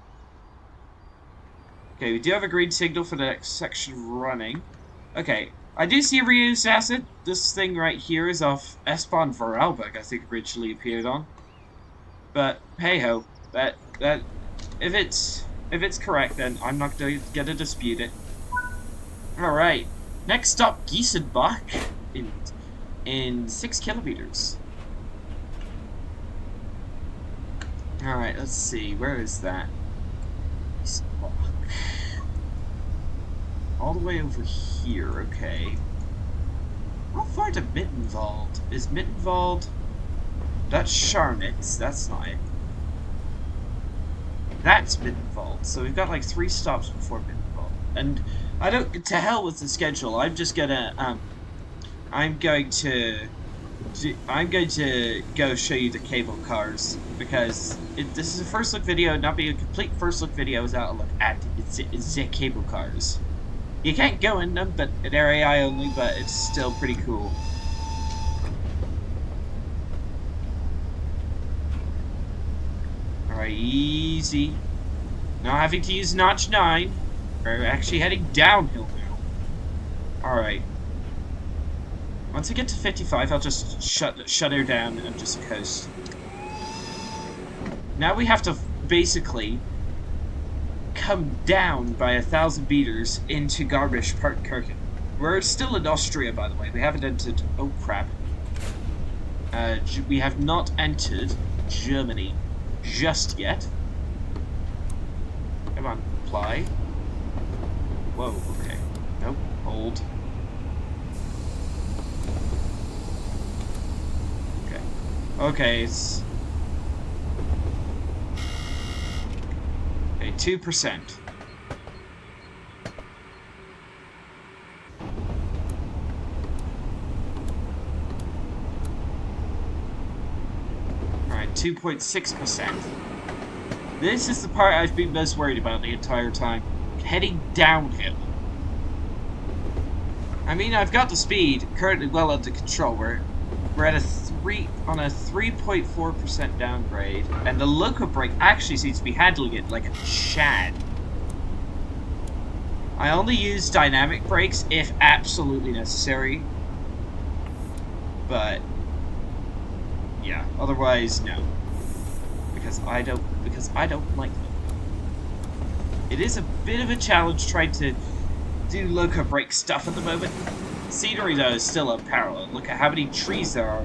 Okay, we do have a green signal for the next section running. Okay. I do see a reused asset. This thing right here is off Espon Vorarlberg, I think originally appeared on. But hey ho. If it's correct, then I'm not gonna dispute it. Alright. Next stop, Giesenbach in 6 kilometers. Alright, let's see. Where is that? Giesenbach. All the way over here, okay. How far to Mittenwald? Is Mittenwald... That's Scharnitz, that's not it. That's Mittenwald, so we've got like 3 stops before Mittenwald. And I don't... To hell with the schedule, I'm just gonna, I'm going to go show you the cable cars, because this is a first look video, not being a complete first look video without a look at the cable cars. You can't go in them, but they're AI only, but it's still pretty cool. Alright, easy. Not having to use notch 9. We're actually heading downhill now. Alright. Once I get to 55, I'll just shut her down and just coast. Now we have to basically come down by 1,000 meters into Garmisch-Partenkirchen. We're still in Austria, by the way. We haven't entered... Oh, crap. We have not entered Germany just yet. Come on, fly. Whoa, okay. Nope, hold. Okay. Okay, it's... Okay, 2%. Alright, 2.6%. This is the part I've been most worried about the entire time. Heading downhill. I mean, I've got the speed currently well under control. We're at a 3.4% downgrade, and the loco brake actually seems to be handling it like a shad. I only use dynamic brakes if absolutely necessary, but yeah, otherwise no, because I don't like them. It is a bit of a challenge trying to do loco brake stuff at the moment. Scenery, though, is still unparalleled. Look at how many trees there are.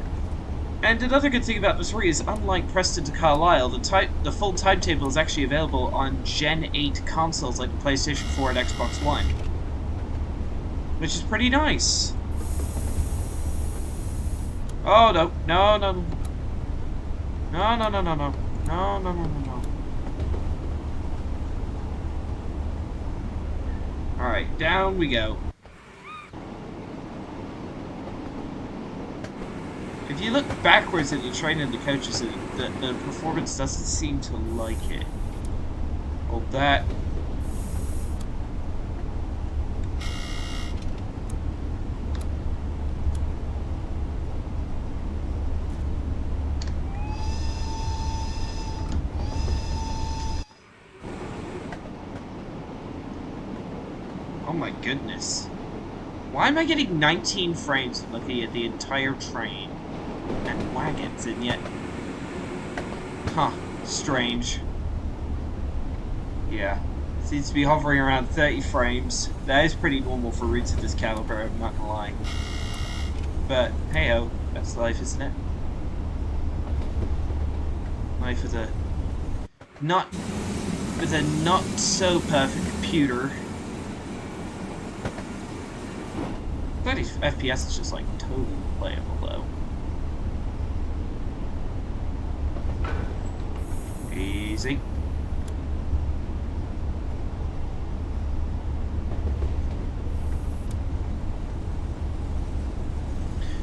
And another good thing about this route is, unlike Preston to Carlisle, the full timetable is actually available on Gen 8 consoles like the PlayStation 4 and Xbox One. Which is pretty nice. Oh, no. No, no, no. No, no, no, no, no. No, no, no, no, no. Alright, down we go. If you look backwards at the train and the coaches, the performance doesn't seem to like it. Hold that. Oh my goodness. Why am I getting 19 frames looking at the entire train and wagons, and yet... Huh. Strange. Yeah. Seems to be hovering around 30 frames. That is pretty normal for routes of this caliber, I'm not gonna lie. But, hey-oh. That's life, isn't it? Life with a... not so perfect computer. 30 FPS is just like totally playable though. Easy.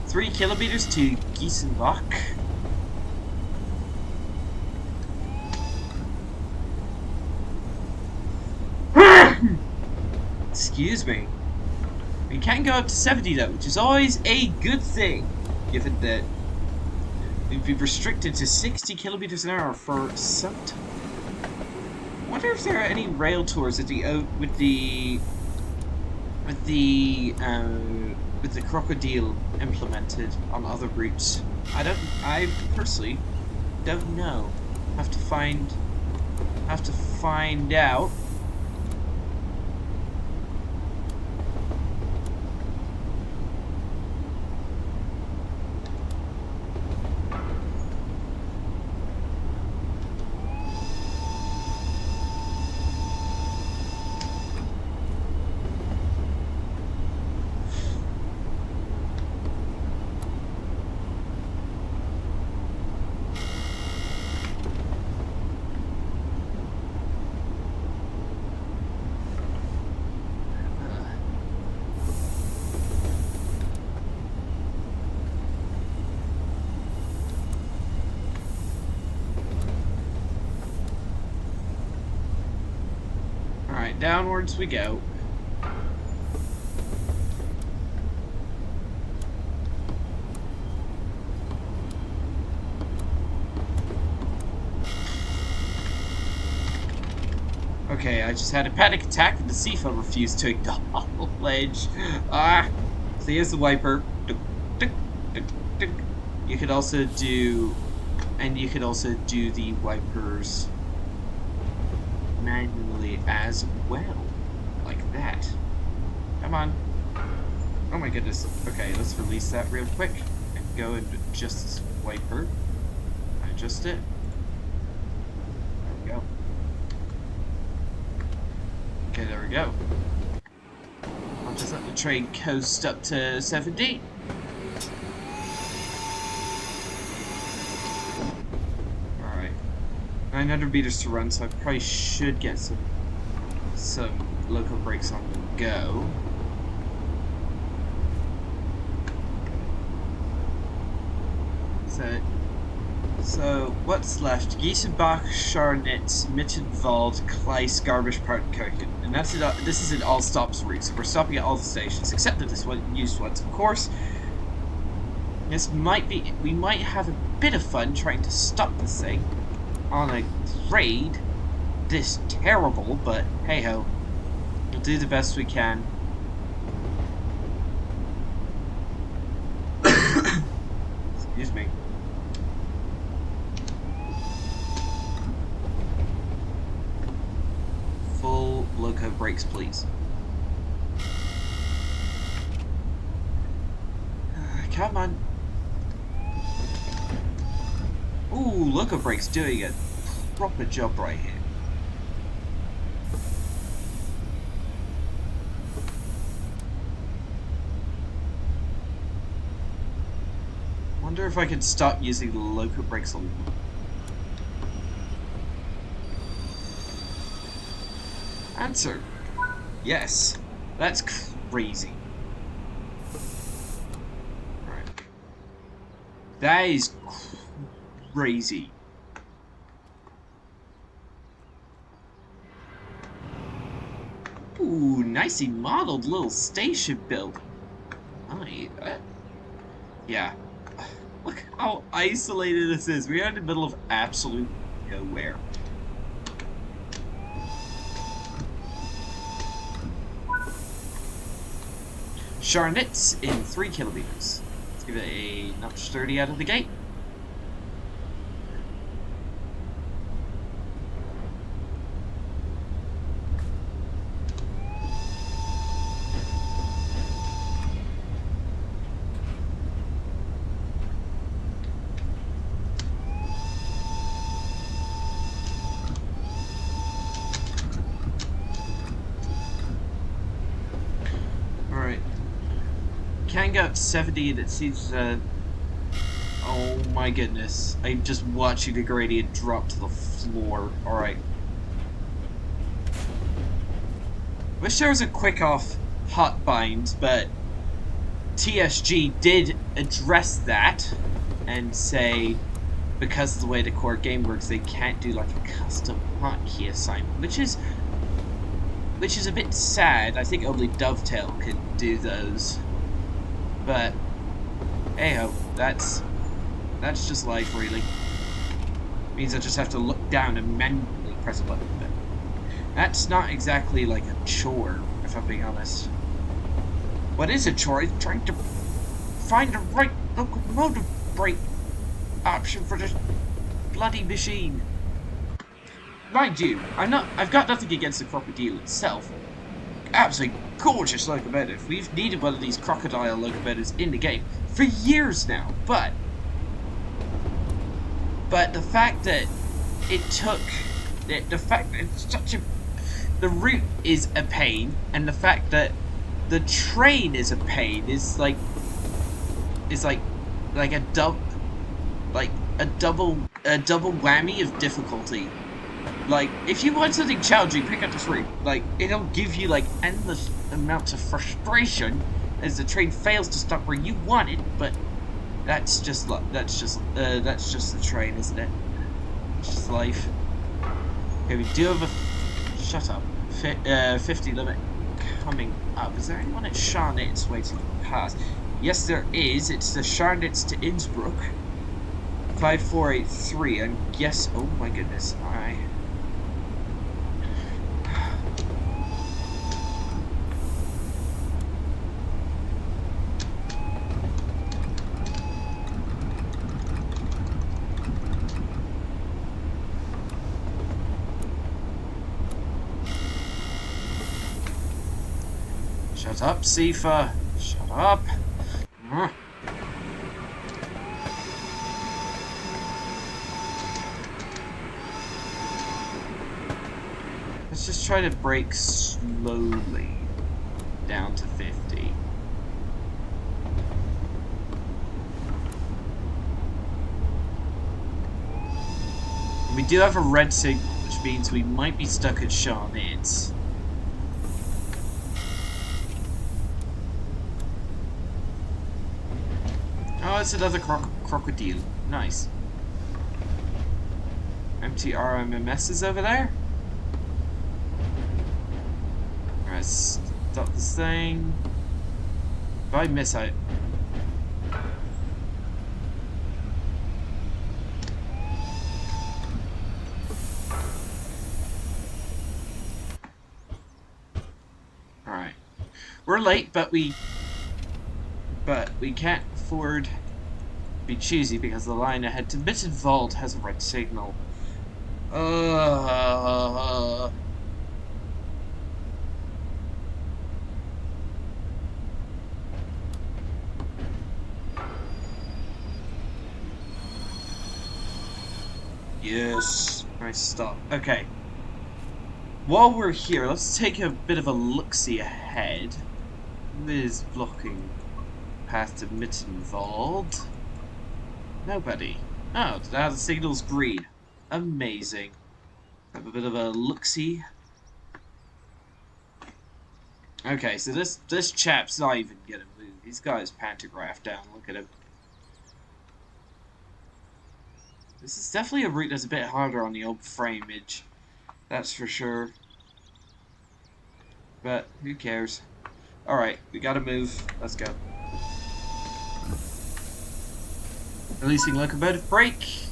Three kilometers to Giesenbach. Excuse me. We can go up to 70 though, which is always a good thing, given that we'd be restricted to 60 kilometers an hour for some time. I wonder if there are any rail tours at with the Krokodil implemented on other routes. I personally don't know. Have to find out. Downwards we go. Okay, I just had a panic attack and the seafoam refused to acknowledge. Ah! So here's the wiper. You could also do... And you could also do the wipers manually as well. Like that. Come on. Oh my goodness. Okay, let's release that real quick. And go and adjust this wiper. Adjust it. There we go. Okay, there we go. I'll just let the train coast up to 70. Alright. 900 meters to run, so I probably should get some local brakes on the go. So what's left? Giesenbach, Scharnitz, Mittenwald, Kleist, Garmisch-Partenkirchen. And that's it. This is an all stops route, so we're stopping at all the stations, except that this one used ones, of course. This might be... We might have a bit of fun trying to stop this thing on a grade this terrible, but hey-ho. We'll do the best we can. Excuse me. Full loco brakes, please. Come on. Ooh, loco brakes doing a proper job right here. Wonder if I can stop using the loco brakes a little. Answer. Yes. That's crazy. Right. That is crazy. Ooh, nicely modeled little station build. Yeah. Look how isolated this is. We are in the middle of absolute nowhere. Scharnitz in 3 kilometers. Let's give it a notch 30 out of the gate. Can go up to 70 and it seems oh my goodness. I'm just watching the gradient drop to the floor. Alright. Wish there was a quick off hot bind, but TSG did address that and say because of the way the core game works they can't do like a custom hotkey assignment, which is a bit sad. I think only Dovetail can do those. But, hey-ho, that's just life, really. Means I just have to look down and manually press a button. But that's not exactly like a chore, if I'm being honest. What is a chore is trying to find the right locomotive brake option for this bloody machine. Mind you, I've got nothing against the Krokodil itself. Absolutely gorgeous locomotive. We've needed one of these Krokodil locomotives in the game for years now, but the fact that it took the fact that it's such a the route is a pain, and the fact that the train is a pain is like a double whammy of difficulty. Like, if you want something challenging, pick up this route. Like, it'll give you, like, endless amounts of frustration as the train fails to stop where you want it, but that's just the train, isn't it? It's just life. Okay, we do have a... Shut up. 50 limit coming up. Is there anyone at Scharnitz waiting to pass? Yes, there is. It's the Scharnitz to Innsbruck. 5483, and yes, oh my goodness, Shut up, Sifa. Shut up. Let's just try to brake slowly down to 50. We do have a red signal, which means we might be stuck at Shawnitz. Oh, it's another Krokodil. Nice. Empty RMMS is over there. Alright, stop this thing. If I miss, I... Alright. We're late, but we can't afford to be choosy because the line ahead to Mittenwald has a red signal. Yes. Nice stop. Okay. While we're here, let's take a bit of a look-see ahead. Who is blocking path to Mittenwald? Nobody. Oh, now the signal's green. Amazing. Have a bit of a look-see. Okay, so this chap's not even gonna move. He's got his pantograph down. Look at him. This is definitely a route that's a bit harder on the old frameage. That's for sure. But who cares? Alright, we gotta move. Let's go. Releasing locomotive brake.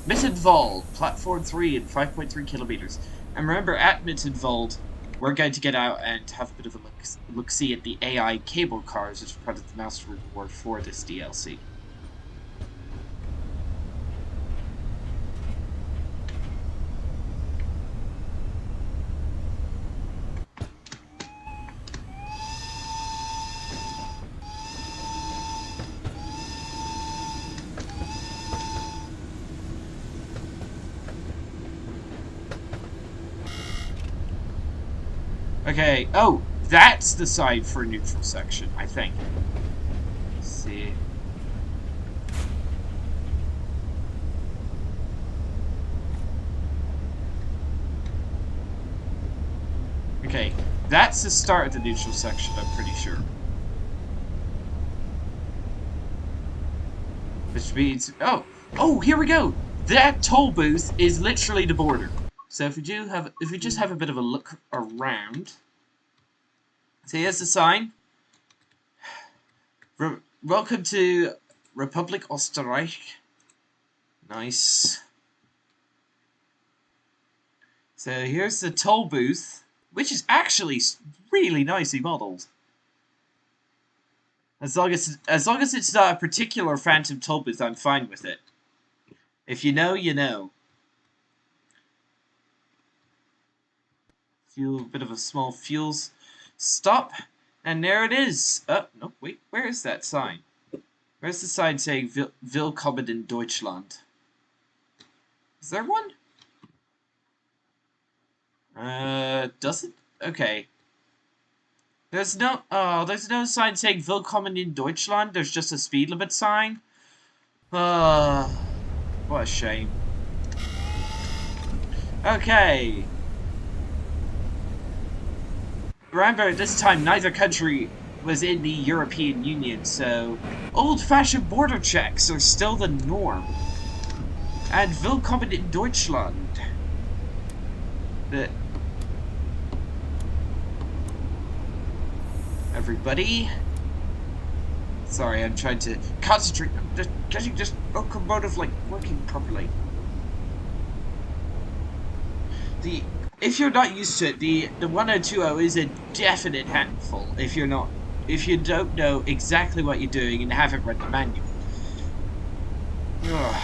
Mittenwald, platform 3 and 5.3 kilometers. And remember, at Mittenwald, we're going to get out and have a bit of a look-see at the AI cable cars, which is part of the master reward for this DLC. Okay, oh, that's the side for a neutral section, I think. Let's see. Okay, that's the start of the neutral section, I'm pretty sure. Which means, oh, here we go! That toll booth is literally the border. So if we just have a bit of a look around. So here's the sign. Welcome to Republic Österreich. Nice. So here's the toll booth, which is actually really nicely modeled. As long as it's not a particular phantom toll booth, I'm fine with it. If you know, you know. A bit of a small fuels stop, and there it is. Oh, no, wait, where is that sign? Where's the sign saying Willkommen in Deutschland? Is there one? Does it? Okay. There's no sign saying Willkommen in Deutschland. There's just a speed limit sign. What a shame. Okay. Remember, at this time, neither country was in the European Union, so old-fashioned border checks are still the norm. And Willkommen in Deutschland. Everybody. Sorry, I'm trying to concentrate. I'm just getting this locomotive, like, working properly. If you're not used to it, the 1020 is a definite handful if you don't know exactly what you're doing and haven't read the manual. Ugh.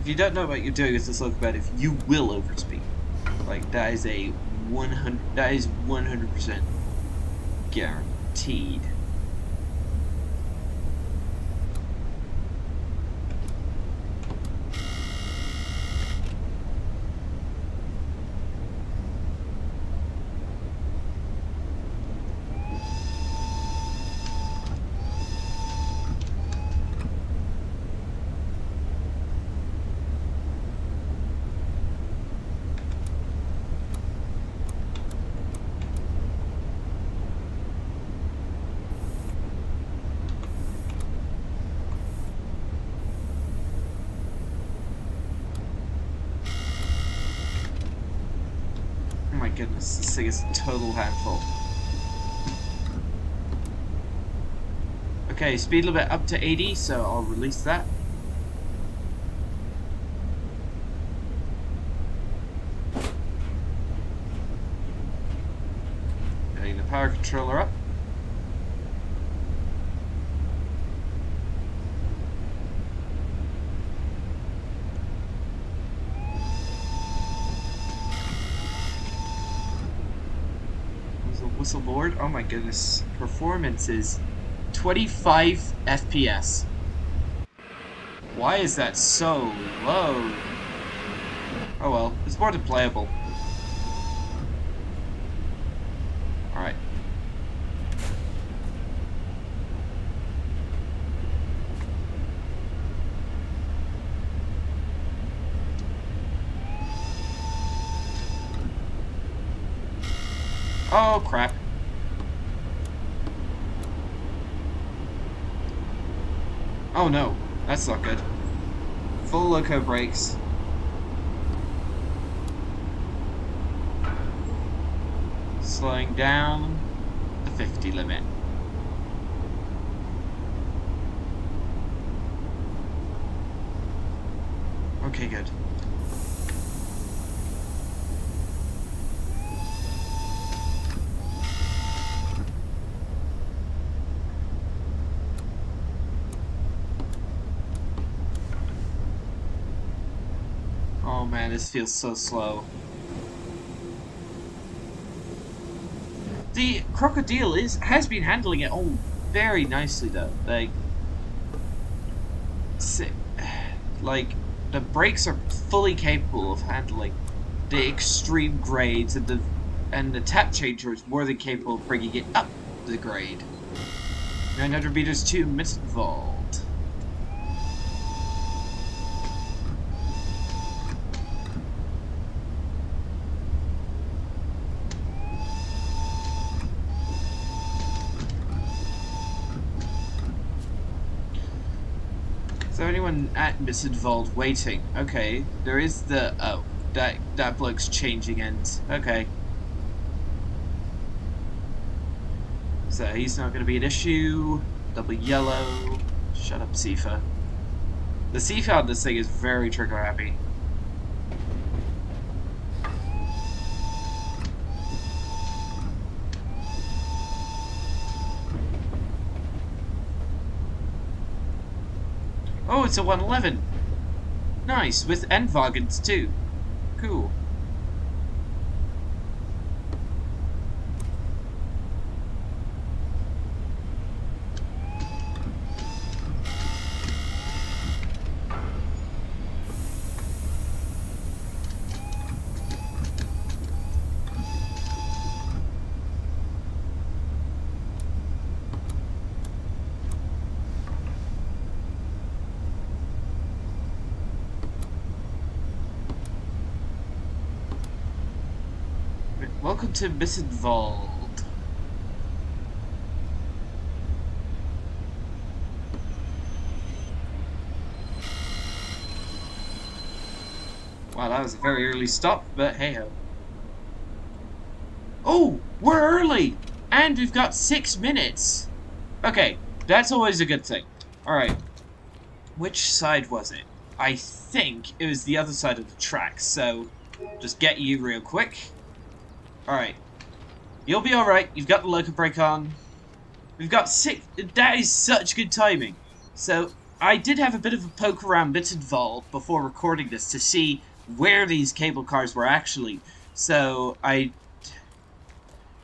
If you don't know what you're doing with this locomotive, you will overspeed. Like, that is a 100% guaranteed. Oh my goodness, this thing is a total handful. Okay, speed limit up to 80, so I'll release that. Getting the power controller up. Whistle board. Oh my goodness. Performance is 25 FPS. Why is that so low? Oh well, it's more than playable. Alright. Oh crap. Oh no, that's not good. Full loco brakes. Slowing down the 50 limit. Okay, good. Oh man, this feels so slow. The Krokodil has been handling it all very nicely though. Like the brakes are fully capable of handling the extreme grades, and the tap changer is more than capable of bringing it up the grade. 900 meters to Mittenwaldbahn. Is there anyone at Mittenwaldbahn waiting? Okay, there is the... oh, that bloke's changing ends. Okay. So he's not going to be an issue. Double yellow. Shut up, Sifa. The Sifa on this thing is very trigger happy. Oh, it's a 111. Nice, with Endwagons too. Cool. Welcome to Mittenwaldbahn. Wow, that was a very early stop, but hey ho. Oh, we're early! And we've got 6 minutes! Okay, that's always a good thing. Alright. Which side was it? I think it was the other side of the track, so just get you real quick. Alright. You'll be alright. You've got the loco brake on. We've got 6... That is such good timing. So, I did have a bit of a poke around Mittenwald before recording this to see where these cable cars were actually. So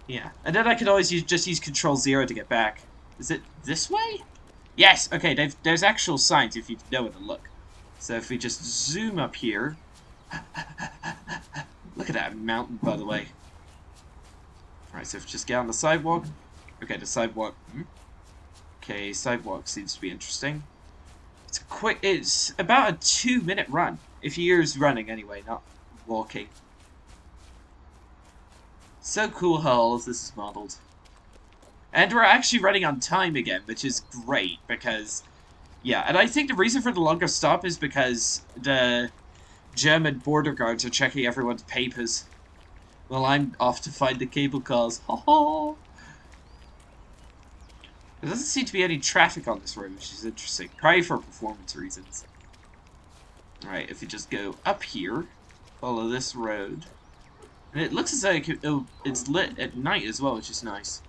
yeah. And then I could always just use Control 0 to get back. Is it this way? Yes, okay, there's actual signs if you know where to look. So if we just zoom up here. Look at that mountain, by the way. Alright, so if we just get on the sidewalk. Okay, the sidewalk. Okay, sidewalk seems to be interesting. It's about a 2-minute run. If you're running anyway, not walking. So cool how all of this is modeled. And we're actually running on time again, which is great because, yeah, and I think the reason for the longer stop is because the German border guards are checking everyone's papers. Well, I'm off to find the cable cars. Ho ho! There doesn't seem to be any traffic on this road, which is interesting. Probably for performance reasons. Alright, if we just go up here, follow this road. And it looks as though it's lit at night as well, which is nice.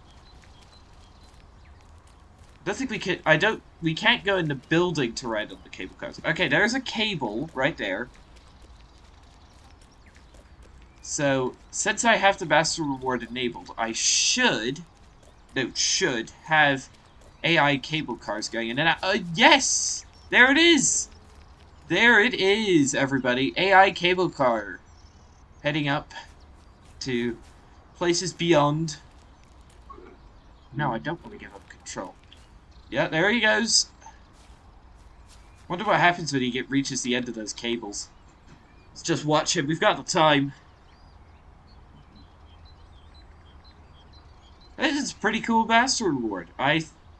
I don't think we can, we can't go in the building to ride on the cable cars. Okay, there's a cable right there. So, since I have the Master Reward enabled, I should have AI cable cars going in. And yes! There it is! There it is, everybody. AI cable car. Heading up to places beyond. No, I don't want to give up control. Yeah, there he goes. Wonder what happens when he reaches the end of those cables. Let's just watch him. We've got the time. This is a pretty cool Master Reward.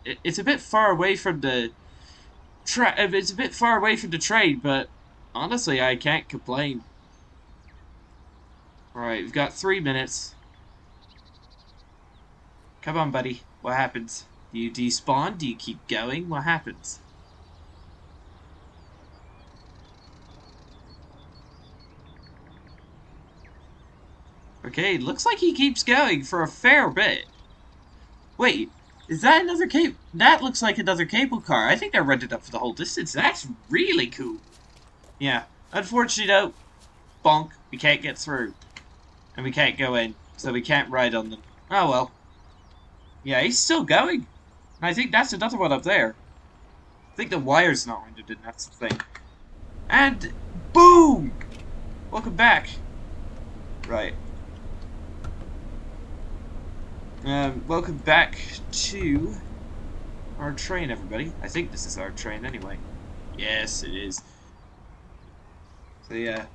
It's a bit far away from the train, but honestly, I can't complain. Alright, we've got 3 minutes. Come on, buddy. What happens? Do you despawn? Do you keep going? What happens? Okay, looks like he keeps going for a fair bit. Wait, is that another cable? That looks like another cable car. I think they're rented up for the whole distance. That's really cool. Yeah, unfortunately though, bonk, we can't get through. And we can't go in, so we can't ride on them. Oh well. Yeah, he's still going. And I think that's another one up there. I think the wire's not rendered in, that's the thing. And boom! Welcome back. Right. Welcome back to our train, everybody. I think this is our train anyway. Yes, it is. So yeah.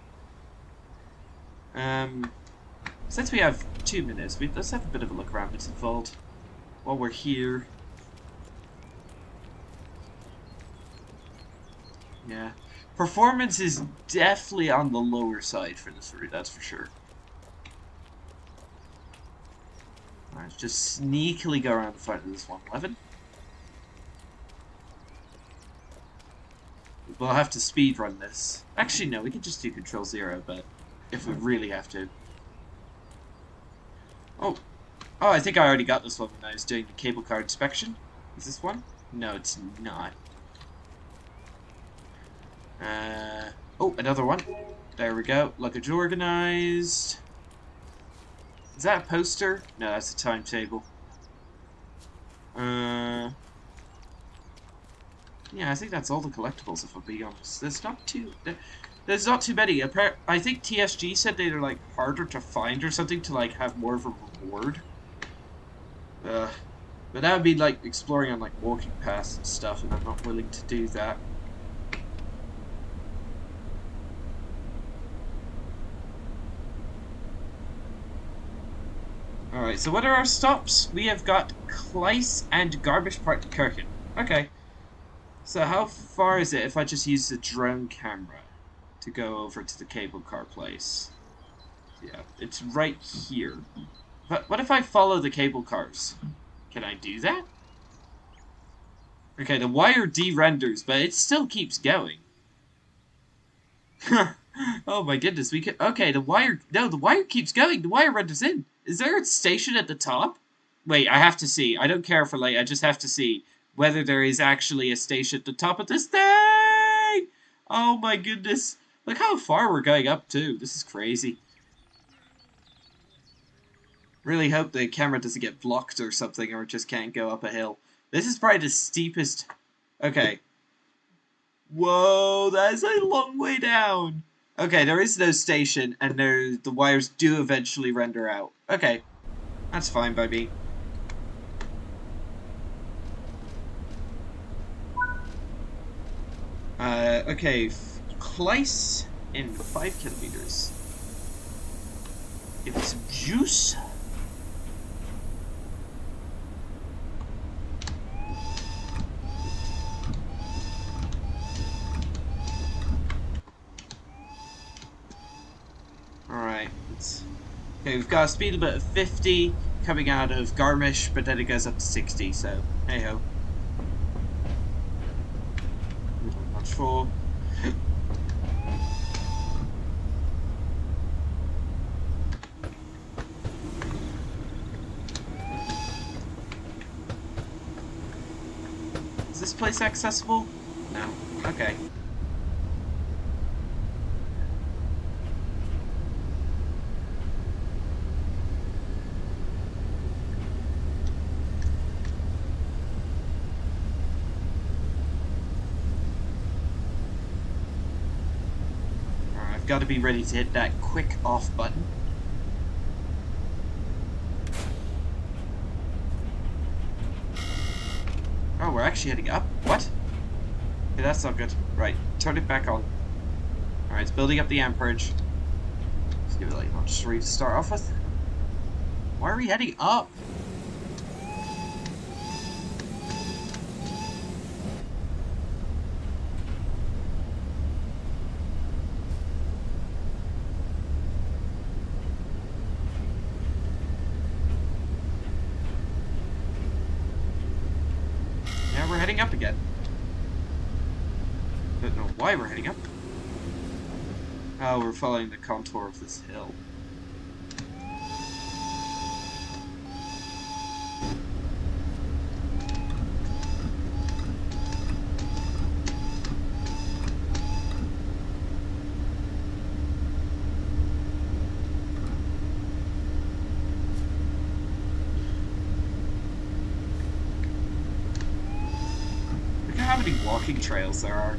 Since we have 2 minutes, let's have a bit of a look around Mittenwald while we're here. Yeah. Performance is definitely on the lower side for this route, that's for sure. Alright, just sneakily go around the front of this 111. We'll have to speed run this. Actually, no, we can just do Control 0, but if we really have to. Oh, I think I already got this one when I was doing the cable car inspection. Is this one? No, it's not. Oh, another one. There we go. Luggage organized. Is that a poster? No, that's a timetable. Yeah, I think that's all the collectibles, if I'm being honest. There's not too many. I think TSG said they're like harder to find or something to like have more of a reward. But that would be like exploring on like walking paths and stuff, and I'm not willing to do that. Alright, so what are our stops? We have got Kleist and Garmisch-Partenkirchen. Okay. So how far is it if I just use the drone camera to go over to the cable car place? Yeah, it's right here. But what if I follow the cable cars? Can I do that? Okay, the wire de-renders, but it still keeps going. Oh my goodness, we could... Okay, the wire keeps going. The wire renders in. Is there a station at the top? Wait, I have to see. I don't care for late. I just have to see. whether there is actually a station at the top of this thing. Oh my goodness. Look how far we're going up to. This is crazy. Really hope the camera doesn't get blocked or something, or just can't go up a hill. This is probably the steepest... Okay. Whoa, that is a long way down. Okay, there is no station, and the wires do eventually render out. Okay, that's fine by me. Okay, Kleiss in 5 kilometers. Give me some juice. Alright, okay, we've got a speed limit of 50 coming out of Garmisch, but then it goes up to 60, so hey ho. Control. Is this place accessible? No. Okay. Got to be ready to hit that quick off button. Oh, we're actually heading up? What? Okay, that's not good. Right, turn it back on. Alright, it's building up the amperage. Let's give it like much 3 to start off with. Why are we heading up? We're heading up again. Don't know why we're heading up. Oh, we're following the contour of this hill. How many walking trails there are.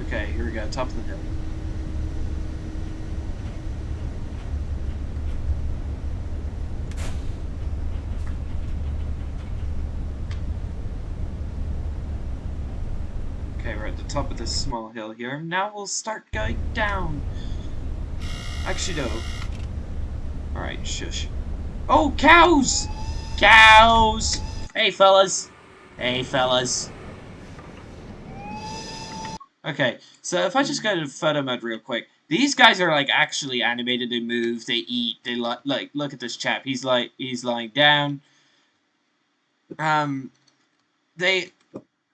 Okay, here we go, top of the hill. Okay, we're at the top of this small hill here. Now we'll start going down. Actually, no. Alright, shush. Oh, cows! Cows! Hey, fellas. Hey, fellas. Okay, so if I just go to photo mode real quick, these guys are like actually animated. They move, they eat, they like look at this chap. He's lying down. They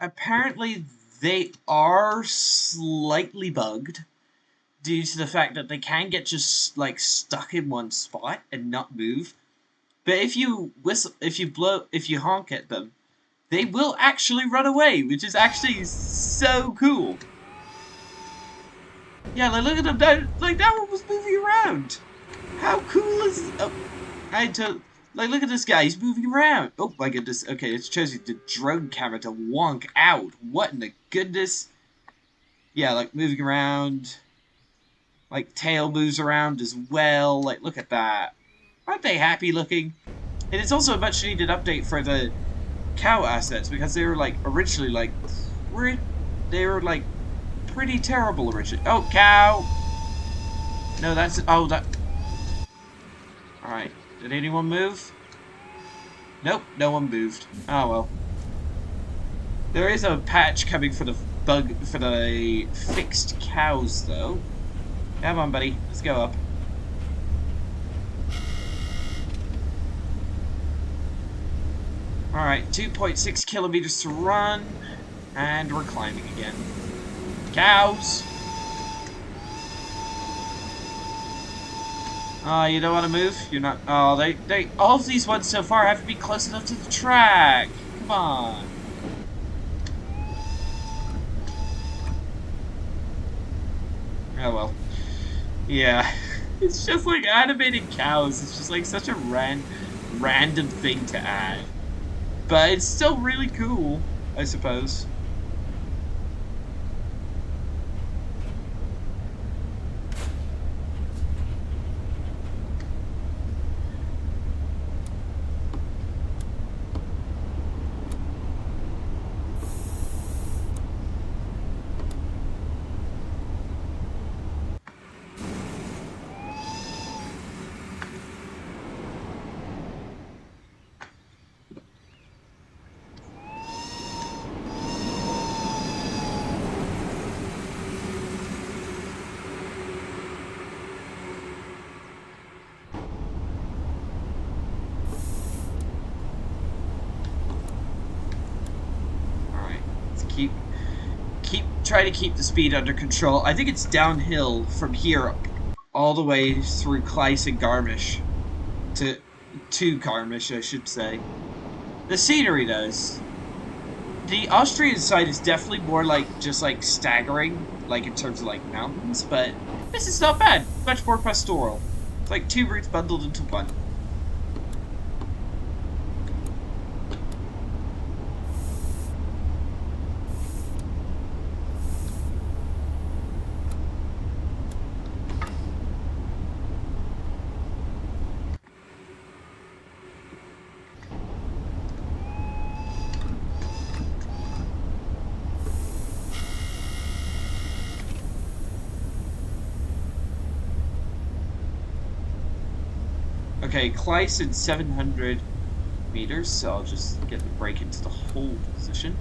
apparently they are slightly bugged due to the fact that they can get just like stuck in one spot and not move. But if you whistle, if you honk at them, they will actually run away, which is actually so cool. Yeah, like look at them. That one was moving around. How cool is? Oh, I had to like look at this guy. He's moving around. Oh my goodness. Okay, it shows you the drone camera to wonk out. What in the goodness? Yeah, like moving around. Like tail moves around as well. Like look at that. Aren't they happy looking? And it's also a much needed update for the cow assets because they were like originally like They were like pretty terrible originally. Oh, cow! No, that's oh that. All right. Did anyone move? Nope, no one moved. Oh well. There is a patch coming for the fixed cows though. Come on, buddy. Let's go up. Alright, 2.6 kilometers to run. And we're climbing again. Cows! You don't want to move? You're not... Oh, all of these ones so far have to be close enough to the track. Come on. Oh, well. Yeah. It's just like animated cows. It's just like such a random thing to add. But it's still really cool, I suppose. Try to keep the speed under control. I think it's downhill from here all the way through Kleiss and Garmisch to Garmisch, I should say. The scenery does. The Austrian side is definitely more like just like staggering, like in terms of like mountains, but this is not bad. Much more pastoral. It's like two routes bundled into one. Okay, Kleiss in 700 meters, so I'll just get the brake into the hold position.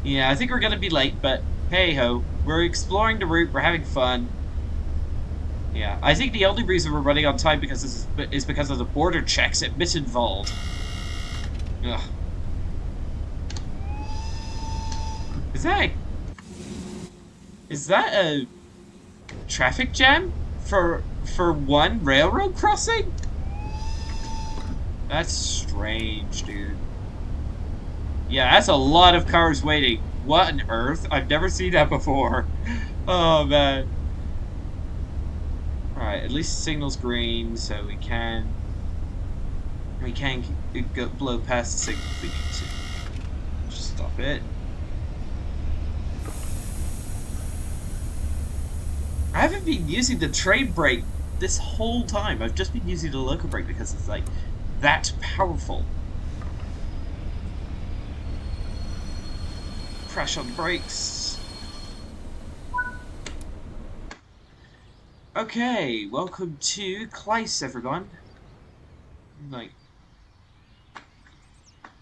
Yeah, I think we're gonna be late, but hey ho, we're exploring the route, we're having fun. Yeah, I think the only reason we're running on time is because of the border checks at Mittenwald. Ugh. Is that a traffic jam for one railroad crossing? That's strange, dude. Yeah, that's a lot of cars waiting. What on earth? I've never seen that before. Oh man. Alright, at least the signal's green, so we can go blow past the signal if we need to. Just stop it. I haven't been using the train brake this whole time. I've just been using the local brake because it's like that powerful. Crash on the brakes. Okay, welcome to Kleiss, everyone. Like,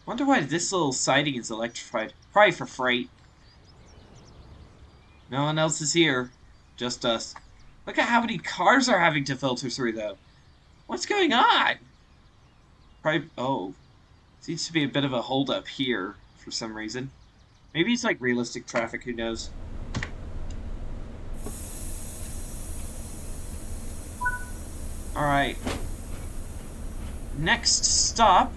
wonder why this little siding is electrified. Probably for freight. No one else is here. Just us. Look at how many cars are having to filter through, though. What's going on? Probably, oh. Seems to be a bit of a holdup here, for some reason. Maybe it's like realistic traffic, who knows. Alright. Next stop.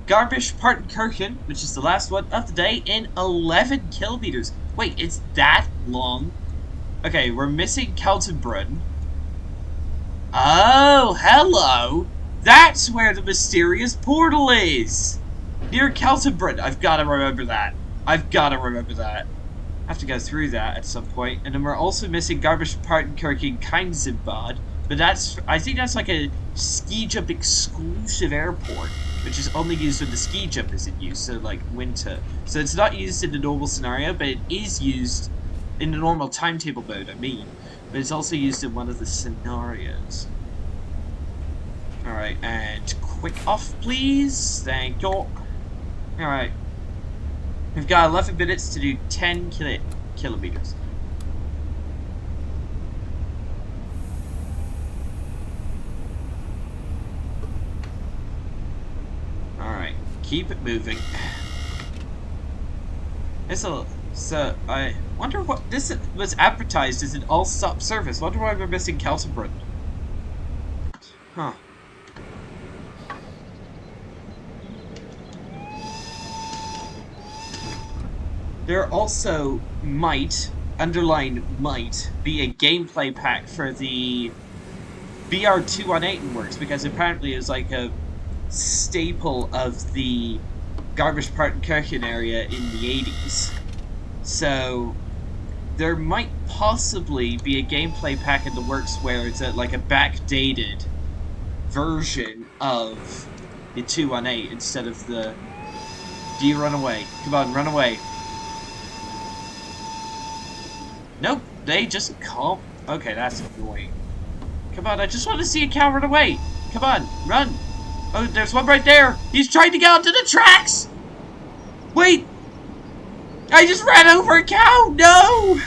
Garmisch-Partenkirchen, which is the last one of the day, in 11 kilometers. Wait, it's that long? Okay, we're missing Kaltenbrunn. Oh, hello! That's where the mysterious portal is! Near Kaltenbrunn. I've got to remember that. I have to go through that at some point. And then we're also missing Garmisch-Partenkirchen Keinzenbad, But I think that's like a ski jump exclusive airport, which is only used when the ski jump isn't used, so like winter. So it's not used in the normal scenario, but it is used in the normal timetable mode, I mean. But it's also used in one of the scenarios. Alright, and quick off, please. Thank you. Alright. We've got 11 minutes to do 10 kilometers. Alright, keep it moving. So, I wonder what this was advertised as an all-stop service. Wonder why we're missing Keltenbrunn. Huh. There also might, underline might, be a gameplay pack for the BR218 works, because apparently it was like a staple of the Garmisch-Partenkirchen area in the 80s. So there might possibly be a gameplay pack in the works where it's like a backdated version of the 218 instead of the... Do you run away? Come on, run away. Nope, they just can't. Okay, that's annoying. Come on, I just want to see a cow run away. Come on, run. Oh, there's one right there. He's trying to get onto the tracks. Wait. I just ran over a cow. No.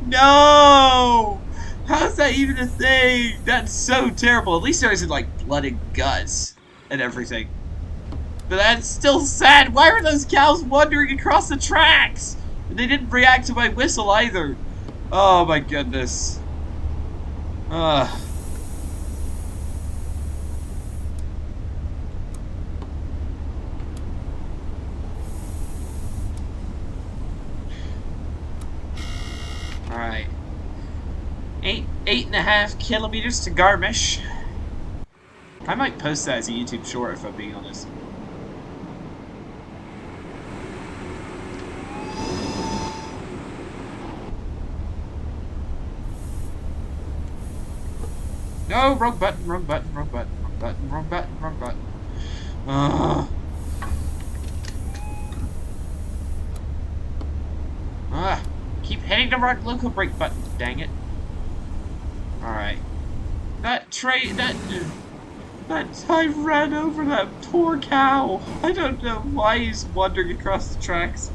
No. How's that even a thing? That's so terrible. At least there isn't like blood and guts and everything. But that's still sad. Why were those cows wandering across the tracks? And they didn't react to my whistle either. Oh my goodness. Alright. Eight and a half kilometers to Garmisch. I might post that as a YouTube short if I'm being honest. No, wrong button, wrong button, wrong button, wrong button, wrong button, wrong button. Keep hitting the wrong local brake button, dang it. Alright. That I ran over that poor cow. I don't know why he's wandering across the tracks.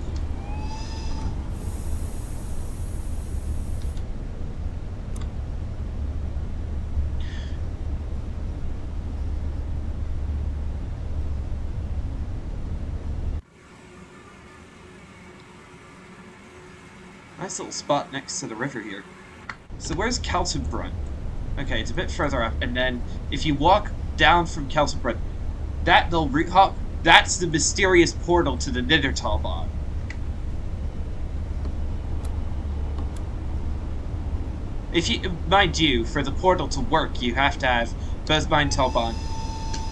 Nice little spot next to the river here. So where's Keltenbrunn? Okay, it's a bit further up, and then if you walk down from Keltenbrunn, that little route hop, that's the mysterious portal to the Mittenwaldbahn. If you, mind you, for the portal to work, you have to have both Mittenwaldbahn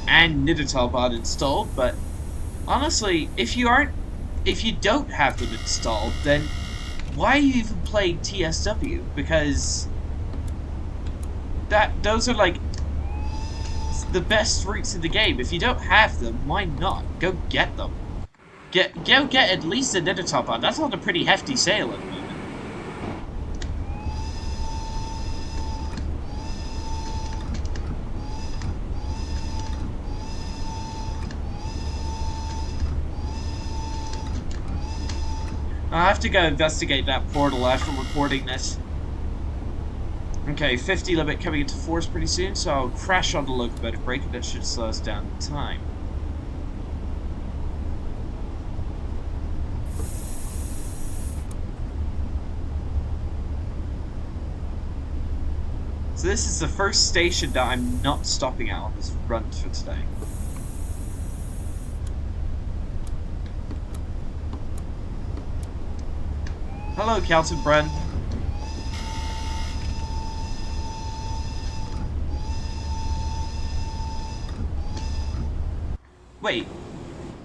and Mittenwaldbahn installed, but honestly, if you don't have them installed, then why are you even playing TSW? Because those are like the best routes in the game. If you don't have them, why not? Go get them. Go get at least a Mittenwaldbahn. That's on a pretty hefty sale at the moment. I have to go investigate that portal after recording this. Okay, 50 limit coming into force pretty soon, so I'll crash on the locomotive brake and that should slow us down the time. So this is the first station that I'm not stopping at on this run for today. Hello, Keltenbrunn. Wait,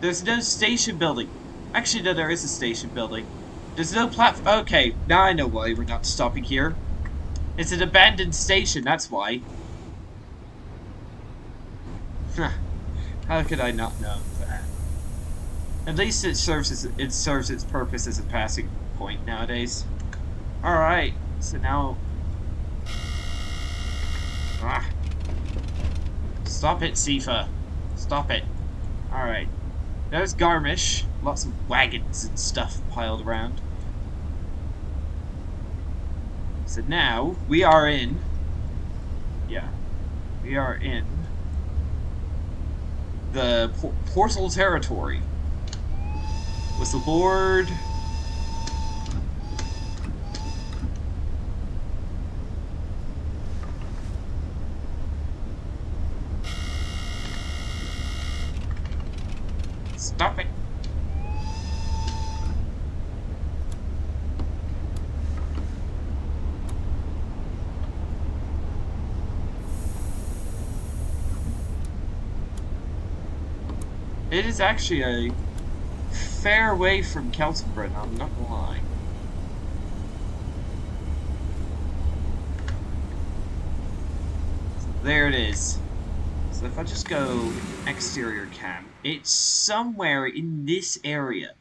there's no station building. Actually, no, there is a station building. There's no platform. Okay, now I know why we're not stopping here. It's an abandoned station, that's why. How could I not know that? At least it serves its purpose as a passing point nowadays. Alright, so now... Ah. Stop it, Sifa. Stop it. Alright. There's Garmisch. Lots of wagons and stuff piled around. So now, we are in... Yeah. We are in... the portal territory. Whistle board. Stop it. It is actually a fair way from Keltenbrunn, I'm not gonna lie. So there it is. So if I just go exterior cam, it's somewhere in this area.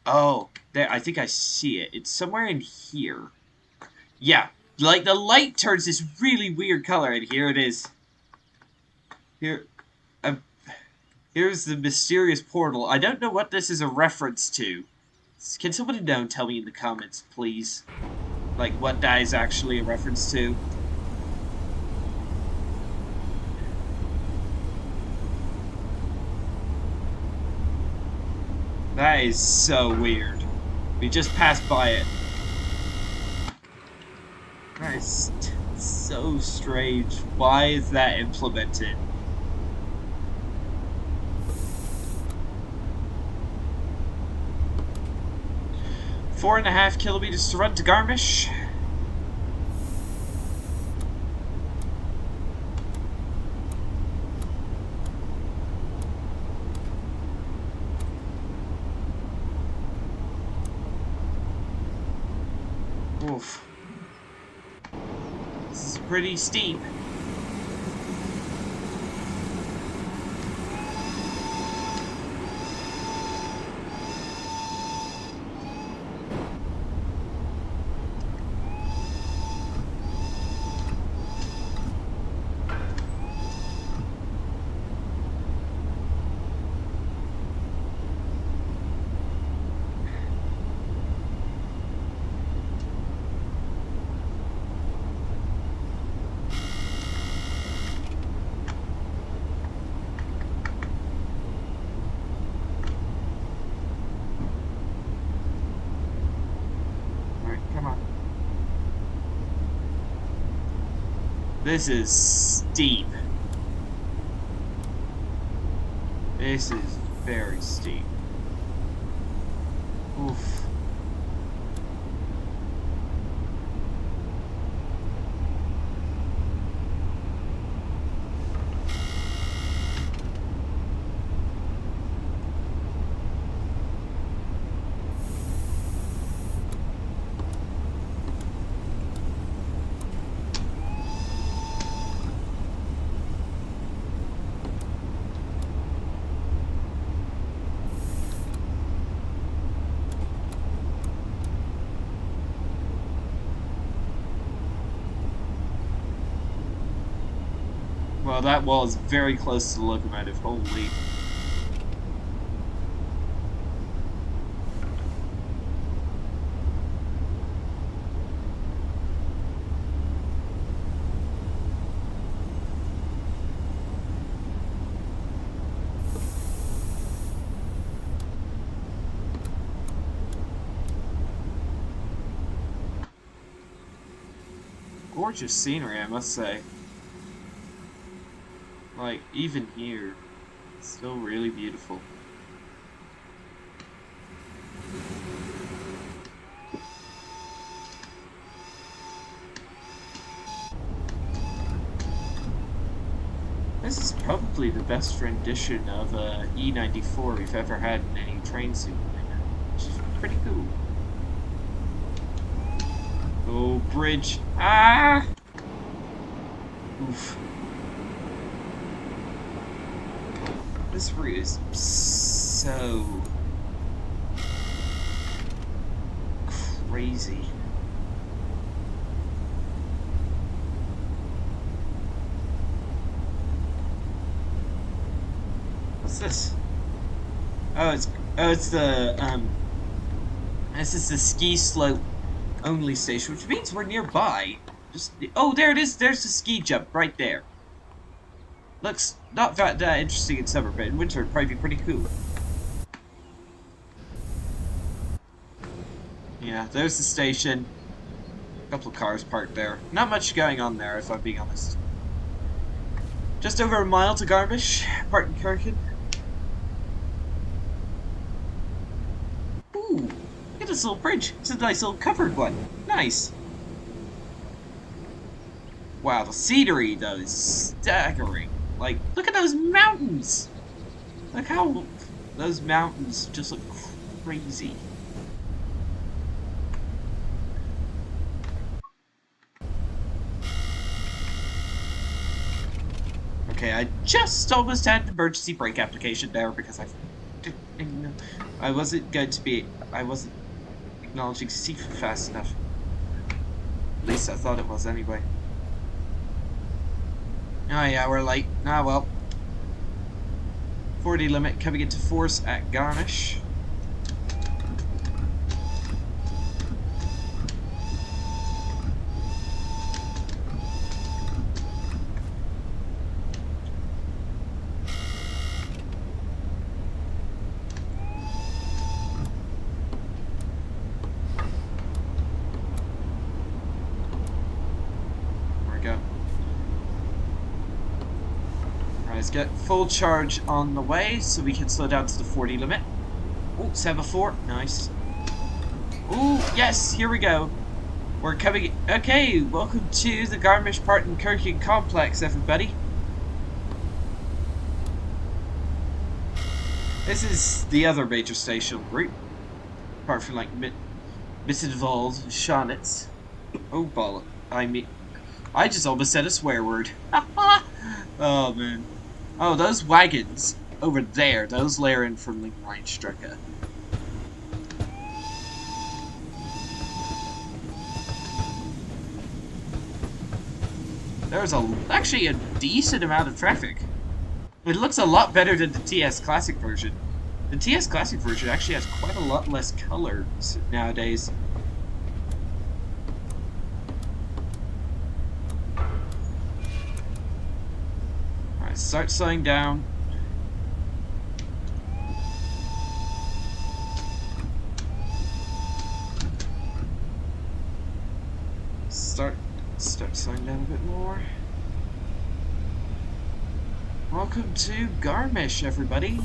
Oh, there, I think I see it. It's somewhere in here. Yeah, like the light turns this really weird color, and here it is. Here, here's the mysterious portal. I don't know what this is a reference to. Can somebody know? Tell me in the comments, please. Like, what that is actually a reference to. That is so weird. We just passed by it. That is so strange. Why is that implemented? .5 kilometers to run to Garmisch. Oof. This is pretty steep. This is steep. This is very steep. Oof. Well, that wall is very close to the locomotive. Holy. Gorgeous scenery, I must say. Like, even here, it's still really beautiful. This is probably the best rendition of E94 we've ever had in any train simulator, which is pretty cool. Oh, bridge. Ah! Oof. This route is so crazy. What's this? It's the this is the ski slope only station, which means we're nearby. Oh, there it is. There's the ski jump right there. Looks not that interesting in summer, but in winter it'd probably be pretty cool. Yeah, there's the station. A couple of cars parked there. Not much going on there, if I'm being honest. Just over a mile to Garmisch, Partenkirchen. Ooh, look at this little bridge. It's a nice little covered one. Nice. Wow, the scenery, though, is staggering. Like, look at those mountains! Look how those mountains just look crazy. Okay, I just almost had an emergency brake application there because I wasn't acknowledging seafood fast enough. At least I thought it was anyway. Oh yeah, we're late. Ah well. 40 limit coming into force at Garmisch. Let's get full charge on the way so we can slow down to the 40 limit. Oh, semaphore. Nice. Oh, yes, here we go. We're coming. Okay, welcome to the Garmisch-Partenkirchen complex, everybody. This is the other major station route. Apart from, like, Mittenwald, Scharnitz. Oh, bollock. I just almost said a swear word. Oh, man. Oh, those wagons over there, those layer in from the Rheinstrecke. There's actually a decent amount of traffic. It looks a lot better than the TS Classic version. The TS Classic version actually has quite a lot less color nowadays. Start slowing down. Start slowing down a bit more. Welcome to Garmisch, everybody.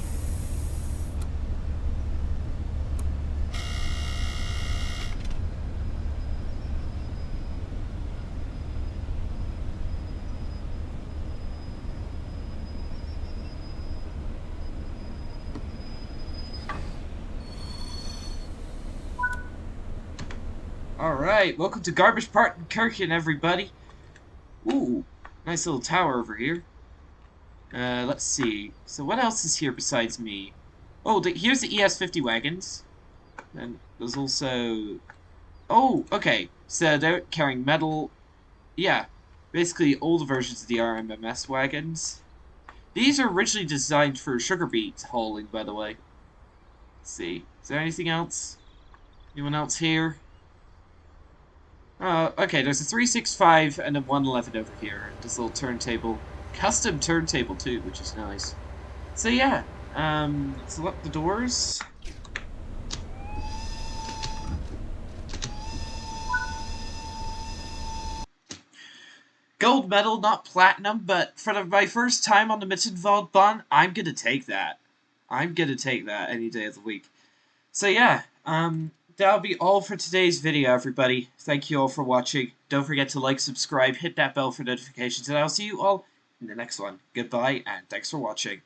Alright, welcome to Garmisch-Partenkirchen, everybody. Ooh, nice little tower over here. Let's see. So what else is here besides me? Oh, here's the ES50 wagons. And there's also... Oh, okay. So they're carrying metal. Yeah, basically older versions of the RMMS wagons. These are originally designed for sugar beet hauling, by the way. Let's see. Is there anything else? Anyone else here? Okay, there's a 365 and a 111 over here. This little turntable. Custom turntable, too, which is nice. So, yeah. Let's lock the doors. Gold medal, not platinum, but for my first time on the Mittenwaldbahn, I'm gonna take that. I'm gonna take that any day of the week. So, yeah. That'll be all for today's video, everybody. Thank you all for watching. Don't forget to like, subscribe, hit that bell for notifications, and I'll see you all in the next one. Goodbye, and thanks for watching.